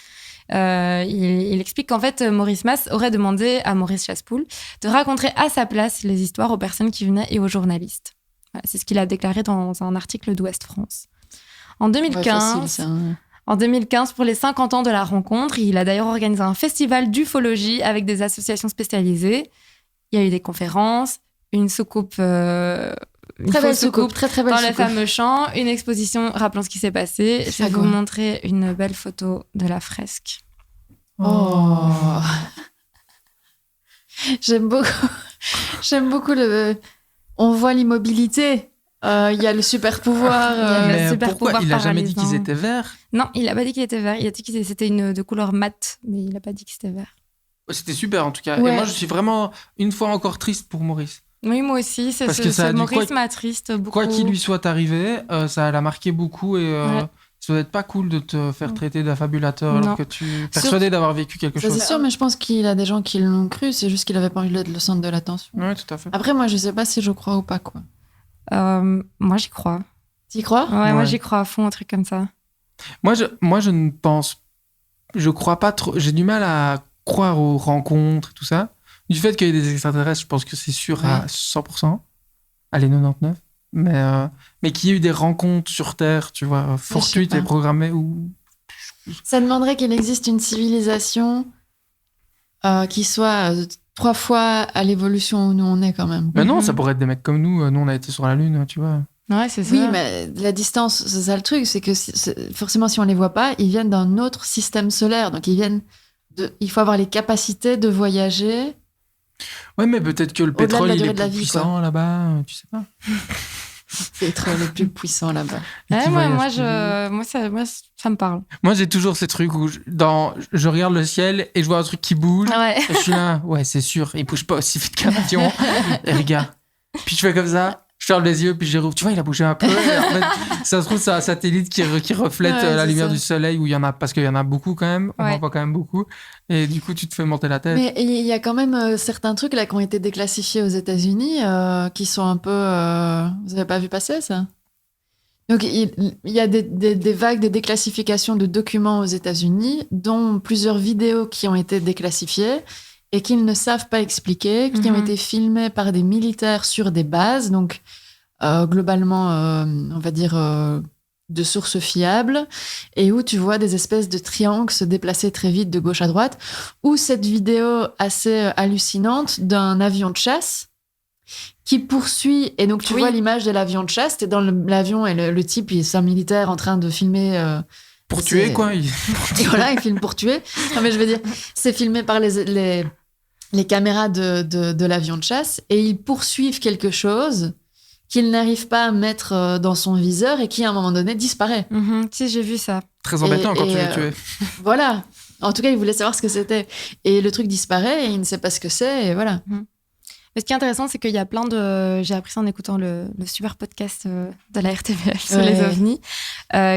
Il explique qu'en fait, Maurice Mas aurait demandé à Maurice Chassepoul de raconter à sa place les histoires aux personnes qui venaient et aux journalistes. Voilà, c'est ce qu'il a déclaré dans un article d'Ouest France. En 2015, Ouais, facile, ça, hein. En 2015, pour les 50 ans de la rencontre, il a d'ailleurs organisé un festival d'ufologie avec des associations spécialisées. Il y a eu des conférences, une soucoupe, une Très belle fausse soucoupe, très très belle dans les soucoupe. fameux champs, une exposition rappelant ce qui s'est passé. Je vais vous montrer une belle photo de la fresque. Oh. J'aime beaucoup le. On voit l'immobilité. Il y a le super pouvoir. Mais super pourquoi pouvoir il a jamais dit paralysant. qu'ils étaient verts? Non, il n'a pas dit qu'il était vert. Il a dit que c'était de couleur mate, mais il n'a pas dit que c'était vert. C'était super en tout cas. Ouais. Et moi, je suis vraiment une fois encore triste pour Maurice. Oui, moi aussi. Parce que ça a ce dû- Maurice quoi- m'attriste beaucoup. Quoi qu'il lui soit arrivé, ça l'a marqué beaucoup et Ouais. ça doit être pas cool de te faire traiter d'affabulateur Non. alors que tu es persuadé d'avoir vécu quelque Ça, chose. c'est sûr, mais je pense qu'il a des gens qui l'ont cru. C'est juste qu'il avait pas envie d'être le centre de l'attention. Oui, tout à fait. Après, moi, je sais pas si je crois ou pas, quoi. Moi, j'y crois. T'y crois? Ouais, moi, Ouais. j'y crois à fond, un truc comme ça. Moi, je ne pense... Je crois pas trop... J'ai du mal à croire aux rencontres et tout ça. Du fait qu'il y ait des extraterrestres, je pense que c'est sûr à 100%. Allez, 99%. Mais qu'il y ait eu des rencontres sur Terre, tu vois, fortuites pas. et programmées ou... Ça demanderait qu'il existe une civilisation qui soit 3 fois à l'évolution où nous on est quand même. Mais non, Mhm. ça pourrait être des mecs comme nous. Nous, on a été sur la Lune, tu vois. Ouais, c'est ça. Oui, mais la distance, c'est ça le truc, c'est que forcément, si on les voit pas, ils viennent d'un autre système solaire. Donc, il faut avoir les capacités de voyager. Ouais, mais peut-être que le Au-delà de pétrole, la il durée est de la plus vie, puissant là-bas, tu sais pas. C'est trop le plus puissant là-bas. Et qui moi, voyage moi, ça me parle. Moi, j'ai toujours ces trucs où je regarde le ciel et je vois un truc qui bouge. Ouais. Et je suis là, ouais, c'est sûr, il bouge pas aussi vite qu'un avion. Et regarde. Puis je fais comme ça, je ferme les yeux, puis je rouvre. Tu vois, il a bougé un peu. Et en fait, ça se trouve, c'est un satellite qui reflète Ouais, la c'est lumière ça. du soleil, où il y en a, parce qu'il y en a beaucoup quand même. On Ouais. en voit quand même beaucoup. Et du coup, tu te fais monter la tête. Mais il y a quand même certains trucs là qui ont été déclassifiés aux États-Unis qui sont un peu. Vous avez pas vu passer ça? Donc il y a des vagues de déclassification de documents aux États-Unis, dont plusieurs vidéos qui ont été déclassifiées et qu'ils ne savent pas expliquer, qui ont Mhm. été filmées par des militaires sur des bases, donc globalement, on va dire. De sources fiables et où tu vois des espèces de triangles se déplacer très vite de gauche à droite, ou cette vidéo assez hallucinante d'un avion de chasse qui poursuit, et donc tu Oui. vois l'image de l'avion de chasse, t'es dans l'avion et le type, c'est un militaire en train de filmer Pour c'est- tuer, quoi. et voilà, il filme pour tuer. Non, mais je veux dire, c'est filmé par les caméras de l'avion de chasse et ils poursuivent quelque chose qu'il n'arrive pas à mettre dans son viseur et qui, à un moment donné, disparaît. Si, j'ai vu ça. Très embêtant Et- quand et, tu veux tuer. Voilà. En tout cas, il voulait savoir ce que c'était. Et le truc disparaît et il ne sait pas ce que c'est et voilà. Mais ce qui est intéressant, c'est qu'il y a plein de. J'ai appris ça en écoutant le super podcast de la RTBF sur Ouais. les ovnis.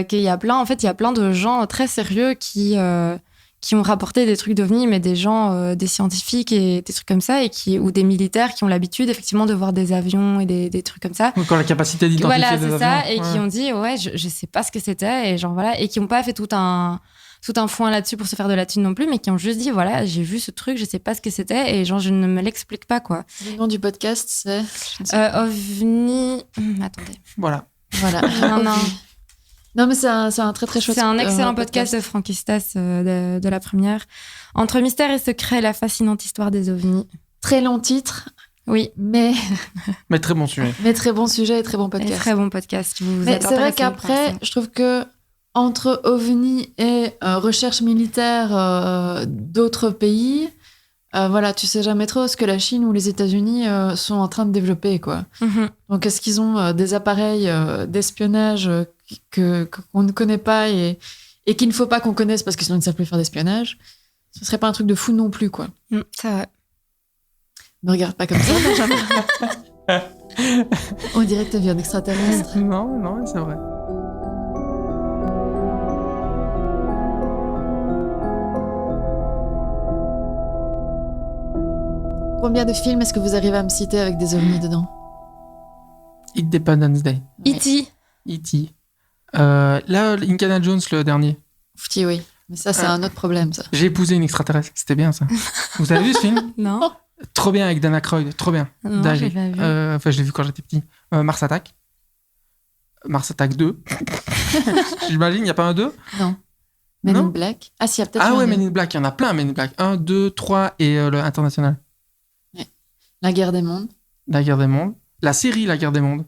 Qu'il y a plein, en fait, il y a plein de gens très sérieux qui ont rapporté des trucs d'ovnis, mais des gens, des scientifiques et des trucs comme ça, ou des militaires qui ont l'habitude, effectivement, de voir des avions et des trucs comme ça. Quand la capacité d'identifier Voilà, des c'est avions. ça. Et Ouais. qui ont dit, ouais, je sais pas ce que c'était. Et genre, voilà. Et qui n'ont pas fait tout un foin là-dessus pour se faire de la thune non plus, mais qui ont juste dit, voilà, j'ai vu ce truc, je sais pas ce que c'était. Et genre, je ne me l'explique pas, quoi. Le nom du podcast, c'est. je ne sais pas. OVNI. Attendez. Voilà. Voilà. Non. Non, mais c'est un très très chouette C'est un excellent podcast de Franck Istas de la première. Entre mystère et secret, la fascinante histoire des ovnis. Très long titre, Oui, mais Mais très bon sujet. très bon sujet et très bon et podcast. très bon podcast. Si vous vous Mais êtes c'est vrai intéressé par qu'après, ça. je trouve que entre OVNI et recherche militaire d'autres pays, voilà, tu sais jamais trop ce que la Chine ou les États-Unis sont en train de développer, quoi. Mhm. Donc, est-ce qu'ils ont des appareils d'espionnage qu'on ne connaît pas et qu'il ne faut pas qu'on connaisse parce que sinon ils ne savent plus faire d'espionnage? Ce serait pas un truc de fou non plus, quoi. C'est vrai. Ne regarde pas comme ça, Benjamin. On dirait que t'as vu un extraterrestre. Non, c'est vrai. Combien de films est-ce que vous arrivez à me citer avec des ovnis dedans? Independence Day. E.T. E.T. Là, Indiana Jones, le dernier. Oufti, oui. Mais ça, c'est un autre problème, ça. J'ai épousé une extraterrestre. C'était bien, ça. Vous avez vu ce film? Non. Trop bien avec Dan Aykroyd. Trop bien. Non, Dingue. j'ai pas vu. Enfin, je l'ai vu quand j'étais petit. Mars Attack. Mars Attack 2. J'imagine, il n'y a pas un 2? Men Non. in Black. Ah, si, il y a peut-être Ah eu ouais, un Men deux. in Black. Il y en a plein, Men in Black. 1, 2, 3 et le international. La guerre des mondes. La guerre des mondes. La série La guerre des mondes.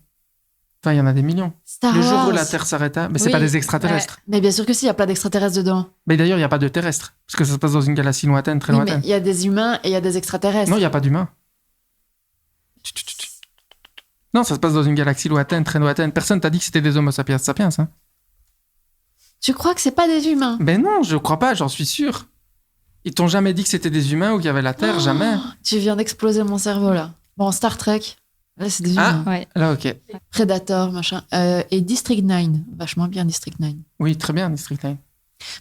Enfin, il y en a des millions. Star Le jour Wars. où la Terre s'arrêta. Mais c'est Oui, pas des extraterrestres. Mais bien sûr que si, il y a plein d'extraterrestres dedans. Mais d'ailleurs, il n'y a pas de terrestres. Parce que ça se passe dans une galaxie lointaine, très Oui, mais lointaine. il y a des humains et il y a des extraterrestres. Non, il n'y a pas d'humains. Non, ça se passe dans une galaxie lointaine, très lointaine. Personne t'a dit que c'était des Homo sapiens sapiens, hein. Tu crois que c'est pas des humains? Ben non, je crois pas, j'en suis sûr. Ils t'ont jamais dit que c'était des humains ou qu'il y avait la Terre, jamais. Tu viens d'exploser mon cerveau, là. Bon, Star Trek, là, c'est des Ah. humains. Ouais. Là, ok. Predator, machin. Et District 9. Vachement bien, District 9. Oui, très bien, District 9.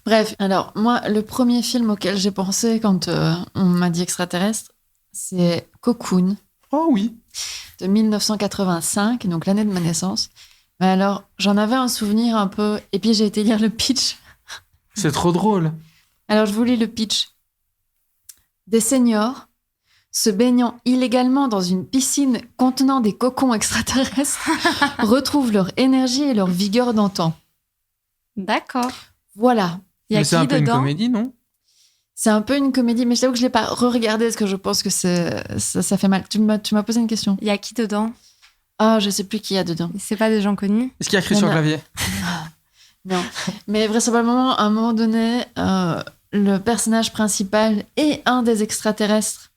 Bref, alors, moi, le premier film auquel j'ai pensé quand on m'a dit extraterrestre, c'est Cocoon, Oh oui. de 1985, donc l'année de ma naissance. Mais alors, j'en avais un souvenir un peu... Et puis, j'ai été lire le pitch. C'est trop drôle. Alors, je vous lis le pitch. Des seniors se baignant illégalement dans une piscine contenant des cocons extraterrestres retrouvent leur énergie et leur vigueur d'antan. D'accord. Voilà. Il y a Mais c'est qui un peu une dedans comédie, non? C'est un peu une comédie, mais je t'avoue que je l'ai pas re-regardé parce que je pense que ça fait mal. Tu m'as posé une question. Il y a qui dedans? Ah, je sais plus qui y a dedans. C'est pas des gens connus? Est-ce qu'il y a écrit Il y en sur a. clavier? Non. Mais vraisemblablement, à un moment donné, le personnage principal et un des extraterrestres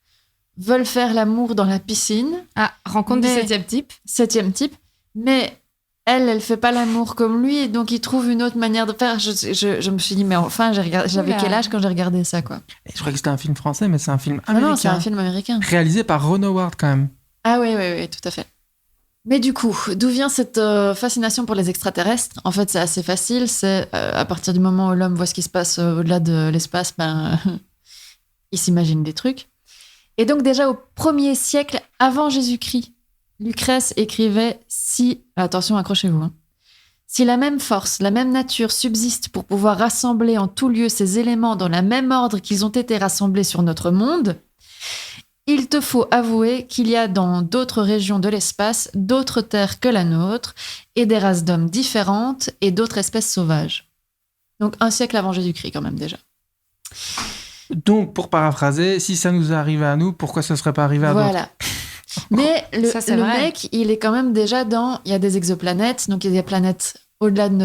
veulent faire l'amour dans la piscine. Ah, rencontre Mais- du 7e type. 7e type. Mais elle fait pas l'amour comme lui, et donc il trouve une autre manière de faire. Je me suis dit, mais enfin, j'avais Oula. quel âge quand j'ai regardé ça, quoi. Et je crois que c'était un film français, mais c'est un film Ah américain. non, c'est un film américain. Réalisé par Ron Howard, quand même. Ah oui, tout à fait. Mais du coup, d'où vient cette fascination pour les extraterrestres? En fait, c'est assez facile. C'est à partir du moment où l'homme voit ce qui se passe au-delà de l'espace, il s'imagine des trucs. Et donc déjà au 1er siècle avant Jésus-Christ, Lucrèce écrivait si, attention, accrochez-vous, hein, si la même force, la même nature subsiste pour pouvoir rassembler en tout lieu ces éléments dans le même ordre qu'ils ont été rassemblés sur notre monde, il te faut avouer qu'il y a dans d'autres régions de l'espace d'autres terres que la nôtre et des races d'hommes différentes et d'autres espèces sauvages. Donc 1 siècle avant Jésus-Christ quand même déjà. Donc, pour paraphraser, si ça nous est arrivé à nous, pourquoi ça ne serait pas arrivé à d'autres? Voilà. Mais Ça, c'est le vrai. mec, il est quand même déjà dans... Il y a des exoplanètes, donc il y a des planètes au-delà de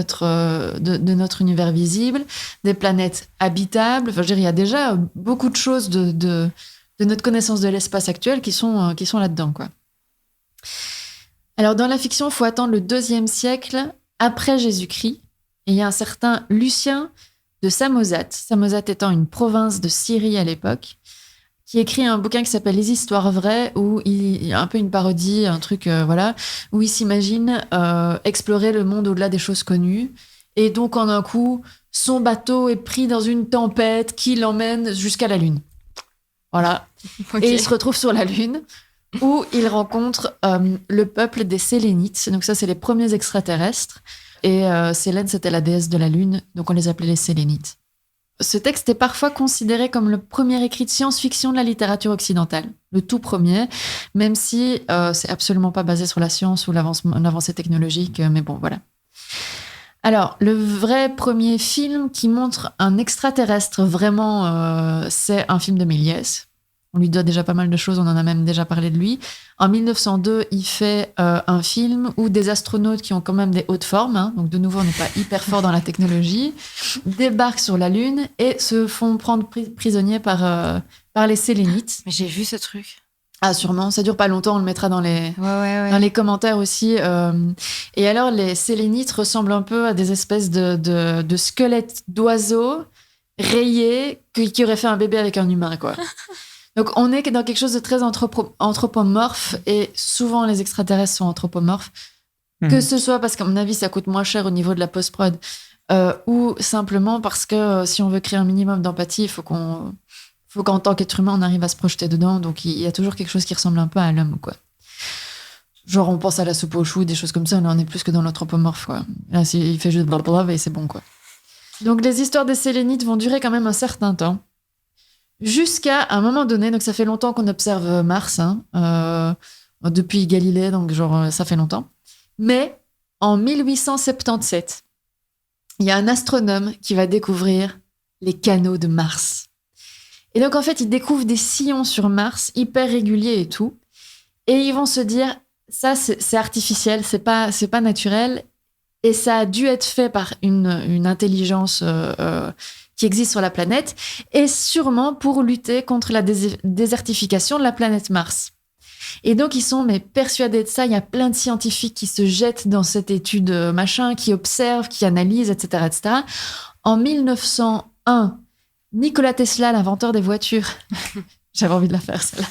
notre univers visible, des planètes habitables. Enfin, je veux dire, il y a déjà beaucoup de choses de notre connaissance de l'espace actuel qui sont là-dedans, quoi. Alors, dans la fiction, il faut attendre le 2e siècle après Jésus-Christ. Et il y a un certain Lucien de Samosate, Samosate étant une province de Syrie à l'époque, qui écrit un bouquin qui s'appelle Les Histoires vraies, où il y a un peu une parodie, un truc, où il s'imagine explorer le monde au-delà des choses connues. Et donc, en un coup, son bateau est pris dans une tempête qui l'emmène jusqu'à la Lune. Voilà. Ok. Et il se retrouve sur la Lune, où il rencontre le peuple des Sélénites. Donc ça, c'est les premiers extraterrestres. Et Sélène, c'était la déesse de la Lune, donc on les appelait les Sélénites. Ce texte est parfois considéré comme le premier écrit de science-fiction de la littérature occidentale. Le tout premier, même si c'est absolument pas basé sur la science ou l'avancée technologique, mais bon, voilà. Alors, le vrai premier film qui montre un extraterrestre, vraiment, c'est un film de Méliès. On lui doit déjà pas mal de choses, on en a même déjà parlé de lui. En 1902, il fait un film où des astronautes qui ont quand même des hautes formes, hein, donc de nouveau, on n'est pas hyper fort dans la technologie, débarquent sur la Lune et se font prendre prisonniers par les Sélénites. Mais j'ai vu ce truc. Ah, sûrement, ça dure pas longtemps, on le mettra dans les commentaires aussi. Et alors, les Sélénites ressemblent un peu à des espèces de squelettes d'oiseaux rayés qui auraient fait un bébé avec un humain, quoi. Donc, on est dans quelque chose de très anthropomorphe, et souvent, les extraterrestres sont anthropomorphes. Que ce soit parce qu'à mon avis, ça coûte moins cher au niveau de la post-prod, ou simplement parce que si on veut créer un minimum d'empathie, il faut qu'en tant qu'être humain, on arrive à se projeter dedans. Donc, il y a toujours quelque chose qui ressemble un peu à l'homme, quoi. Genre, on pense à la soupe aux choux, des choses comme ça. Là, on est plus que dans l'anthropomorphe, quoi. Là, il fait juste blablabla et c'est bon, quoi. Donc, les histoires des Sélénites vont durer quand même un certain temps. Jusqu'à un moment donné, donc ça fait longtemps qu'on observe Mars, hein, depuis Galilée, donc genre ça fait longtemps. Mais en 1877, il y a un astronome qui va découvrir les canaux de Mars. Et donc en fait, il découvre des sillons sur Mars, hyper réguliers et tout. Et ils vont se dire, ça c'est artificiel, c'est pas naturel. Et ça a dû être fait par une intelligence qui existe sur la planète, et sûrement pour lutter contre la désertification de la planète Mars. Et donc, ils sont persuadés de ça. Il y a plein de scientifiques qui se jettent dans cette étude machin, qui observent, qui analysent, etc., etc. En 1901, Nikola Tesla, l'inventeur des voitures, j'avais envie de la faire, celle-là.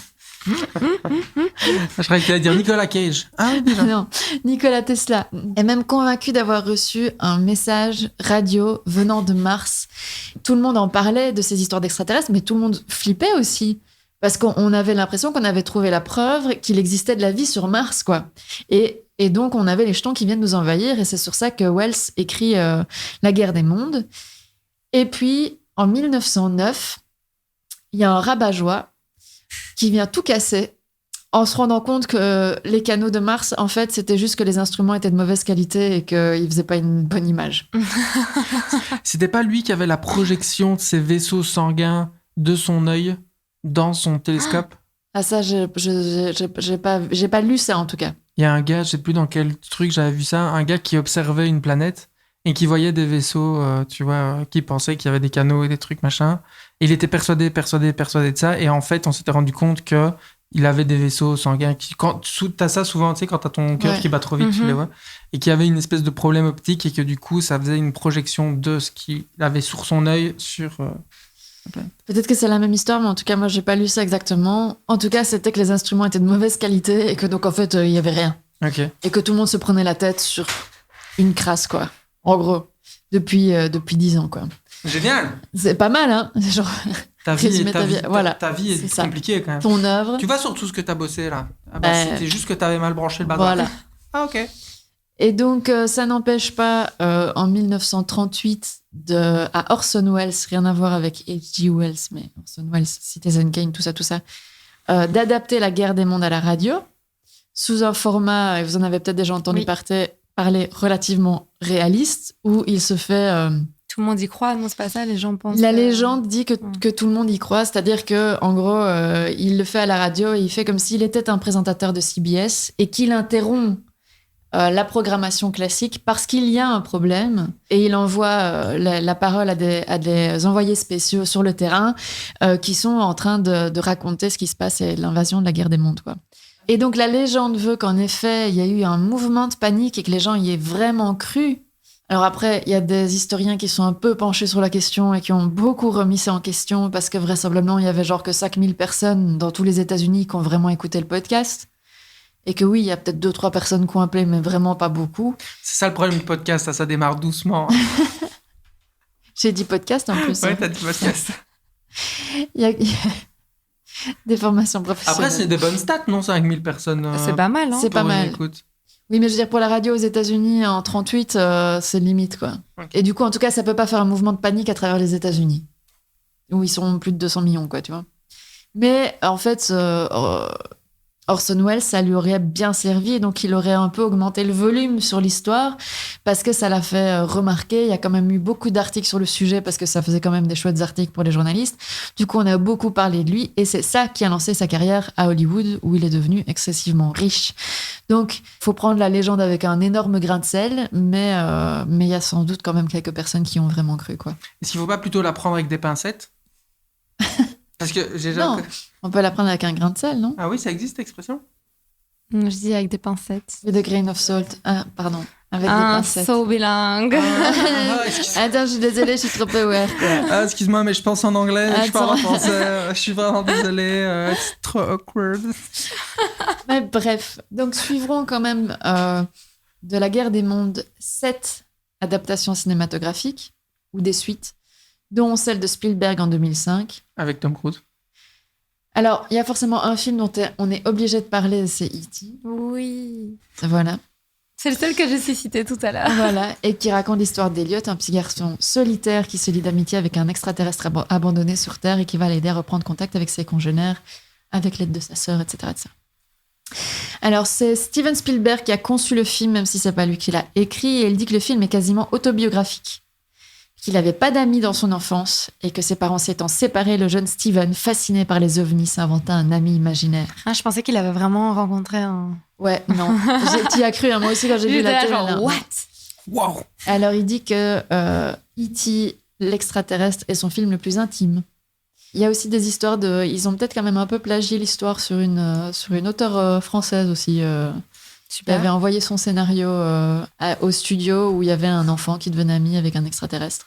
Je croyais que tu allais dire Nicolas Cage. Ah oui, déjà. Non, Nikola Tesla est même convaincu d'avoir reçu un message radio venant de Mars. Tout le monde en parlait de ces histoires d'extraterrestres, mais tout le monde flippait aussi. Parce qu'on avait l'impression qu'on avait trouvé la preuve qu'il existait de la vie sur Mars, quoi. Et donc, on avait les jetons qui viennent nous envahir, et c'est sur ça que Wells écrit La guerre des mondes. Et puis, en 1909, il y a un rabat-joie qui vient tout casser en se rendant compte que les canaux de Mars, en fait, c'était juste que les instruments étaient de mauvaise qualité et qu'ils ne faisaient pas une bonne image. C'était pas lui qui avait la projection de ses vaisseaux sanguins de son œil dans son télescope? Ah ça, j'ai pas lu ça en tout cas. Il y a un gars, je sais plus dans quel truc j'avais vu ça, un gars qui observait une planète et qui voyait des vaisseaux, tu vois, qui pensait qu'il y avait des canaux et des trucs, machin. Et il était persuadé de ça. Et en fait, on s'était rendu compte que il avait des vaisseaux sanguins qui, quand t'as ça souvent, tu sais, quand t'as ton cœur qui bat trop vite, tu les vois, et qu'il y avait une espèce de problème optique et que du coup, ça faisait une projection de ce qu'il avait sur son œil sur la planète. Peut-être que c'est la même histoire, mais en tout cas, moi, j'ai pas lu ça exactement. En tout cas, c'était que les instruments étaient de mauvaise qualité et que donc, en fait, il y avait rien. Ok. Et que tout le monde se prenait la tête sur une crasse, quoi. En gros, depuis 10 ans, quoi. Génial. C'est pas mal, hein. Genre, Ta vie résumer ta vie. Voilà. Ta vie est C'est ça. compliquée quand même. ton œuvre. Tu vas sur tout ce que t'as bossé là. Ah bah, c'était juste que t'avais mal branché le bazar. Voilà. Ah ok. Et donc, ça n'empêche pas, en 1938, à Orson Welles, rien à voir avec H.G. Wells, mais Orson Welles, Citizen Kane, tout ça, d'adapter La Guerre des mondes à la radio, sous un format, et vous en avez peut-être déjà entendu parler, relativement réaliste, où il se fait... Tout le monde y croit, non, c'est pas ça, les gens pensent. La légende dit que tout le monde y croit, c'est-à-dire que en gros, il le fait à la radio et il fait comme s'il était un présentateur de CBS et qu'il interrompt la programmation classique parce qu'il y a un problème et il envoie la parole à des envoyés spéciaux sur le terrain qui sont en train de raconter ce qui se passe et l'invasion de la guerre des mondes, quoi. Et donc la légende veut qu'en effet, il y a eu un mouvement de panique et que les gens y aient vraiment cru. Alors après, il y a des historiens qui sont un peu penchés sur la question et qui ont beaucoup remis ça en question parce que vraisemblablement, il y avait genre que 5000 personnes dans tous les États-Unis qui ont vraiment écouté le podcast. Et que oui, il y a peut-être 2-3 personnes qui ont appelé, mais vraiment pas beaucoup. C'est ça le problème du podcast, ça démarre doucement. J'ai dit podcast en plus. Ouais, t'as dit podcast. Il y a des formations professionnelles. Après, c'est des bonnes stats, non? 5000 personnes. C'est pas mal, hein. C'est pas mal. Écoute. Oui, mais je veux dire, pour la radio aux États-Unis en 38, c'est limite, quoi. Okay. Et du coup, en tout cas, ça peut pas faire un mouvement de panique à travers les États-Unis, où ils sont plus de 200 millions, quoi, tu vois. Mais en fait, Orson Welles, ça lui aurait bien servi, et donc il aurait un peu augmenté le volume sur l'histoire, parce que ça l'a fait remarquer. Il y a quand même eu beaucoup d'articles sur le sujet, parce que ça faisait quand même des chouettes articles pour les journalistes. Du coup, on a beaucoup parlé de lui, et c'est ça qui a lancé sa carrière à Hollywood, où il est devenu excessivement riche. Donc, il faut prendre la légende avec un énorme grain de sel, mais il y a sans doute quand même quelques personnes qui ont vraiment cru, quoi. Est-ce qu'il ne faut pas plutôt la prendre avec des pincettes? Parce que j'ai déjà... Non, on peut la prendre avec un grain de sel, non? Ah oui, ça existe, cette expression? Je dis avec des pincettes. With a grain of salt. Ah, pardon. Avec des pincettes. So bilingue. Attends, je suis désolée, je suis trop aware, quoi. Ah, excuse-moi, mais je pense en anglais, je parle en Attends. français. Je suis vraiment désolée, c'est trop awkward. Mais bref, donc suivront quand même de la guerre des mondes 7 adaptations cinématographiques, ou des suites, dont celle de Spielberg en 2005. Avec Tom Cruise. Alors, il y a forcément un film dont on est obligé de parler, c'est E.T. Oui. Voilà. C'est le seul que j'ai cité tout à l'heure. Voilà, et qui raconte l'histoire d'Elliot, un petit garçon solitaire qui se lie d'amitié avec un extraterrestre abandonné sur Terre et qui va l'aider à reprendre contact avec ses congénères, avec l'aide de sa sœur, etc., etc. Alors, c'est Steven Spielberg qui a conçu le film, même si c'est pas lui qui l'a écrit, et il dit que le film est quasiment autobiographique. Qu'il n'avait pas d'amis dans son enfance et que ses parents s'étant séparés, le jeune Steven, fasciné par les ovnis, s'inventa un ami imaginaire. Ah, je pensais qu'il avait vraiment rencontré un... Ouais, non. T'y as cru, hein, moi aussi quand j'ai vu la télé. genre, what? Wow. Alors, il dit que E.T., l'extraterrestre, est son film le plus intime. Il y a aussi des histoires de... Ils ont peut-être quand même un peu plagié l'histoire sur une auteure française aussi. Il avait envoyé son scénario au studio où il y avait un enfant qui devenait ami avec un extraterrestre.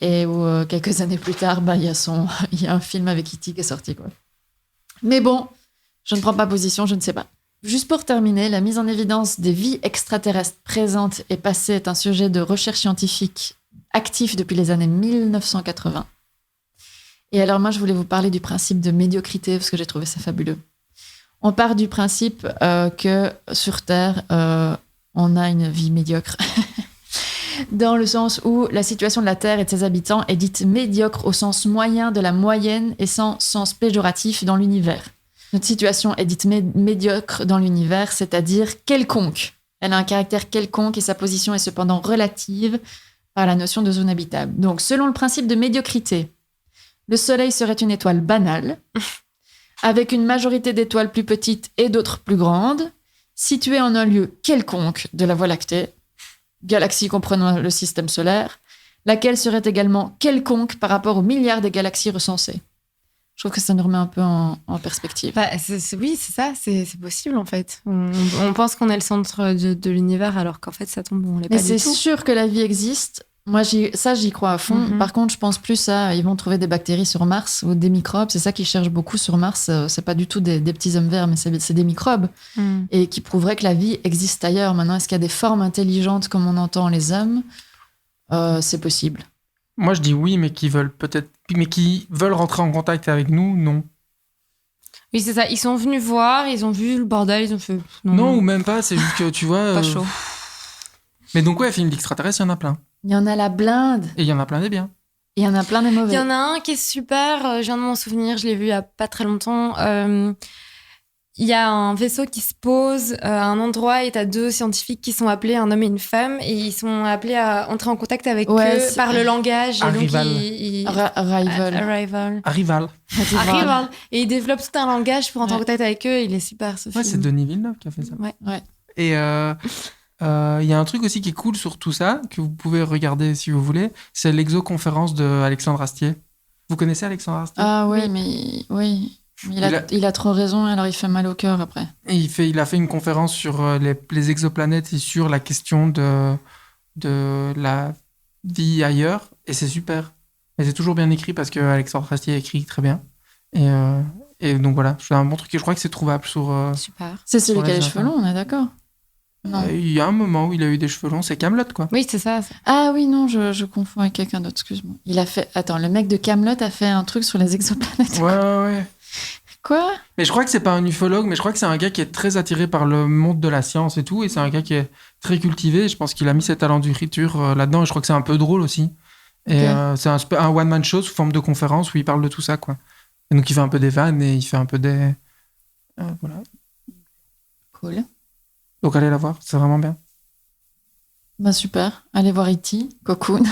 Et où, quelques années plus tard, il y a un film avec E.T. qui est sorti, quoi. Mais bon, je ne prends pas position, je ne sais pas. Juste pour terminer, la mise en évidence des vies extraterrestres présentes et passées est un sujet de recherche scientifique actif depuis les années 1980. Et alors moi, je voulais vous parler du principe de médiocrité parce que j'ai trouvé ça fabuleux. On part du principe que sur Terre, on a une vie médiocre. Dans le sens où la situation de la Terre et de ses habitants est dite médiocre au sens moyen de la moyenne et sans sens péjoratif dans l'univers. Notre situation est dite médiocre dans l'univers, c'est-à-dire quelconque. Elle a un caractère quelconque et sa position est cependant relative par la notion de zone habitable. Donc, selon le principe de médiocrité, le Soleil serait une étoile banale, avec une majorité d'étoiles plus petites et d'autres plus grandes, située en un lieu quelconque de la Voie lactée, galaxie comprenant le système solaire, laquelle serait également quelconque par rapport aux milliards des galaxies recensées. Je trouve que ça nous remet un peu en perspective. Bah, oui, c'est ça, c'est possible en fait. On pense qu'on est le centre de l'univers alors qu'en fait ça tombe, on l'est pas Mais du c'est tout. sûr que la vie existe. Moi, j'y crois à fond. Mhm. Par contre, je pense plus à ils vont trouver des bactéries sur Mars ou des microbes. C'est ça qu'ils cherchent beaucoup sur Mars. C'est pas du tout des petits hommes verts, mais c'est des microbes Mm. et qui prouveraient que la vie existe ailleurs. Maintenant, est-ce qu'il y a des formes intelligentes comme on entend les hommes? C'est possible. Moi, je dis oui, mais qui veulent rentrer en contact avec nous, non. Oui, c'est ça. Ils sont venus voir, ils ont vu le bordel, ils ont fait. Non, ou même pas, c'est juste que tu vois. Pas chaud. Mais donc, ouais, film d'extraterrestres, il y en a plein. Il y en a la blinde. Et il y en a plein des biens. Il y en a plein des Il mauvais. y en a un qui est super, je viens de m'en souvenir, je l'ai vu il y a pas très longtemps. Il y a un vaisseau qui se pose à un endroit et t'as deux scientifiques qui sont appelés, un homme et une femme, et ils sont appelés à entrer en contact avec Ouais, eux c'est- par le langage. Et donc Arrival. Arrival. Arrival. Arrival. Arrival. Et ils développent tout un langage pour entrer en Ouais. contact avec eux. Il est super ce Ouais, film. c'est Denis Villeneuve qui a fait ça. Ouais. Ouais. Et il y a un truc aussi qui est cool sur tout ça, que vous pouvez regarder si vous voulez, c'est l'exoconférence de Alexandre Astier. Vous connaissez Alexandre Astier? Ah oui, mais oui. Mais il a trop raison, alors il fait mal au cœur après. Et il a fait une conférence sur les exoplanètes et sur la question de la vie ailleurs, et c'est super. Et c'est toujours bien écrit parce que Alexandre Astier écrit très bien. Et donc voilà, c'est un bon truc. Et je crois que c'est trouvable sur. Super. C'est celui Sur qui a les les cheveux longs, on est d'accord? Non. Il y a un moment où il a eu des cheveux longs, c'est Kaamelott, quoi. Oui, c'est ça. Ah oui, non, je confonds avec quelqu'un d'autre, excuse-moi. Il a fait... Attends, le mec de Kaamelott a fait un truc sur les exoplanètes. Ouais. Quoi? Mais je crois que c'est pas un ufologue, mais je crois que c'est un gars qui est très attiré par le monde de la science et tout. Et c'est un gars qui est très cultivé. Je pense qu'il a mis ses talents d'écriture là-dedans. Et je crois que c'est un peu drôle aussi. Et Ok. c'est un one-man show sous forme de conférence où il parle de tout ça, quoi. Et donc il fait un peu des vannes et il fait un peu des. Voilà. Cool. Donc allez la voir, c'est vraiment bien. Bah super. Allez voir E.T., Cocoon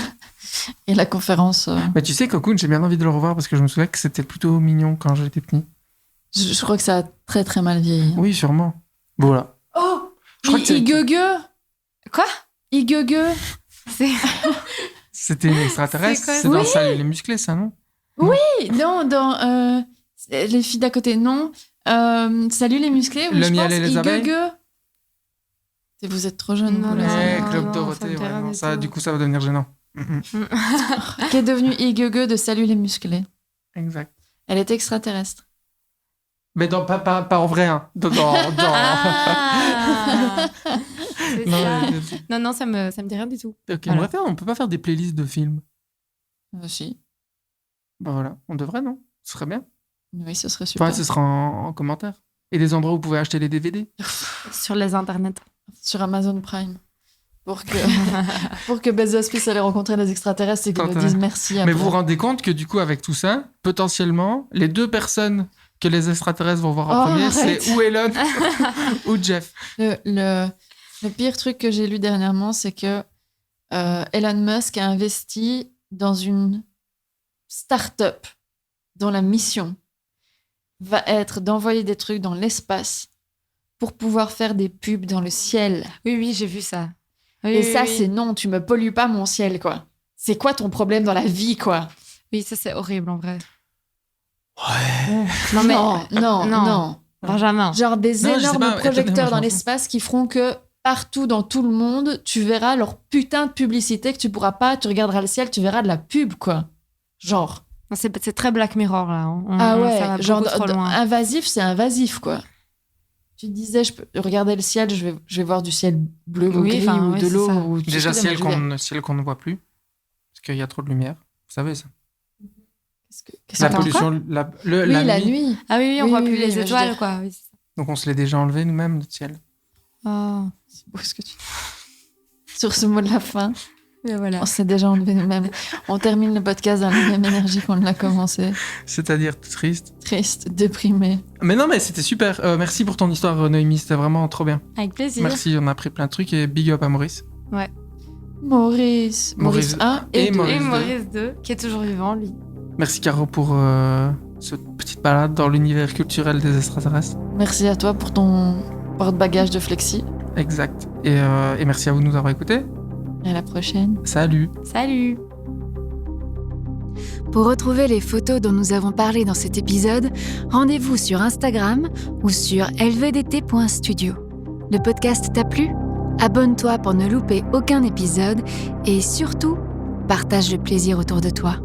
et la conférence. Mais tu sais, Cocoon, j'ai bien envie de le revoir parce que je me souviens que c'était plutôt mignon quand j'étais petit. Je crois que ça a très très mal vieilli. Oui, sûrement. Voilà. Oh! Je crois que c'est- Igueugue! Quoi? Igueugue! C'est... C'était une extraterrestre. C'est quoi, C'est dans oui Salut les musclés, ça, non? Non, dans Les filles d'à côté, non. Salut les musclés, oui, Le je miel pense. et les abeilles. Igueugue. Vous êtes trop jeune Non, pour non, la Ouais, non, Club non, ça Dorothée, me dit rien vraiment. du Ça, tout. du coup, ça va devenir gênant. Qui est devenue Igueugue de Salut les musclés. Exact. Elle est extraterrestre. Mais pas en vrai, hein. Ah C'est Non, ça. Non, ça me dit rien du tout. Ok, Voilà. on peut pas faire des playlists de films. Si. Bah voilà, on devrait, non? Ce serait bien. Oui, ce serait super. Enfin, ce sera en commentaire. Et des endroits où vous pouvez acheter les DVD. Sur les internets. Sur Amazon Prime. Pour que Bezos puisse aller rencontrer les extraterrestres et qu'ils lui disent merci. Mais après. vous vous rendez compte que du coup, avec tout ça, potentiellement, les deux personnes que les extraterrestres vont voir en Oh, premier, arrête. c'est ou Elon ou Jeff. Le pire truc que j'ai lu dernièrement, c'est que Elon Musk a investi dans une start-up dont la mission va être d'envoyer des trucs dans l'espace pour pouvoir faire des pubs dans le ciel. Oui, j'ai vu ça. Oui, Et oui, ça, oui. c'est non, tu me pollues pas mon ciel, quoi. C'est quoi ton problème dans la vie, quoi? Oui, ça, c'est horrible en vrai. Ouais. Non, mais. non. non. Benjamin. Genre des Non, je sais énormes pas, projecteurs écoutez, moi, je dans m'en l'espace qui feront que partout dans tout le monde, tu verras leur putain de publicité que tu pourras pas, tu regarderas le ciel, tu verras de la pub, quoi. Genre. Non, c'est très Black Mirror là. Ah Ça ouais, va genre beaucoup trop loin. invasif, c'est invasif, quoi. Tu te disais, je peux regarder le ciel, je vais voir du ciel bleu ou Oui, gris enfin, ou ouais, de c'est l'eau. ça. Ou Déjà, ciel ciel qu'on ne voit plus. Parce qu'il y a trop de lumière. Vous savez ça. Qu'est-ce La que- pollution, Oui, la nuit. nuit. Ah oui, on Oui, voit oui, plus oui, les mais je veux étoiles dire- quoi. Oui, c'est ça. Donc on se l'est déjà enlevé nous-mêmes, notre ciel. Oh. C'est beau ce que tu dis. Sur ce mot de la fin, Et voilà. on s'est déjà enlevé nous-mêmes. On termine le podcast dans la même énergie qu'on l'a commencé. C'est-à-dire triste. Triste, déprimé. Mais non, mais c'était super. Merci pour ton histoire, Noémie. C'était vraiment trop bien. Avec plaisir. Merci, on a appris plein de trucs et big up à Maurice. Maurice 1 et Et 2. Maurice. Et Maurice 2, qui est toujours vivant lui. Merci Caro pour cette petite balade dans l'univers culturel des extraterrestres. Merci à toi pour ton porte-bagages de Flexi. Exact. Et merci à vous de nous avoir écoutés. Et à la prochaine. Salut. Salut. Pour retrouver les photos dont nous avons parlé dans cet épisode, rendez-vous sur Instagram ou sur lvdt.studio. Le podcast t'a plu ? Abonne-toi pour ne louper aucun épisode et surtout, partage le plaisir autour de toi.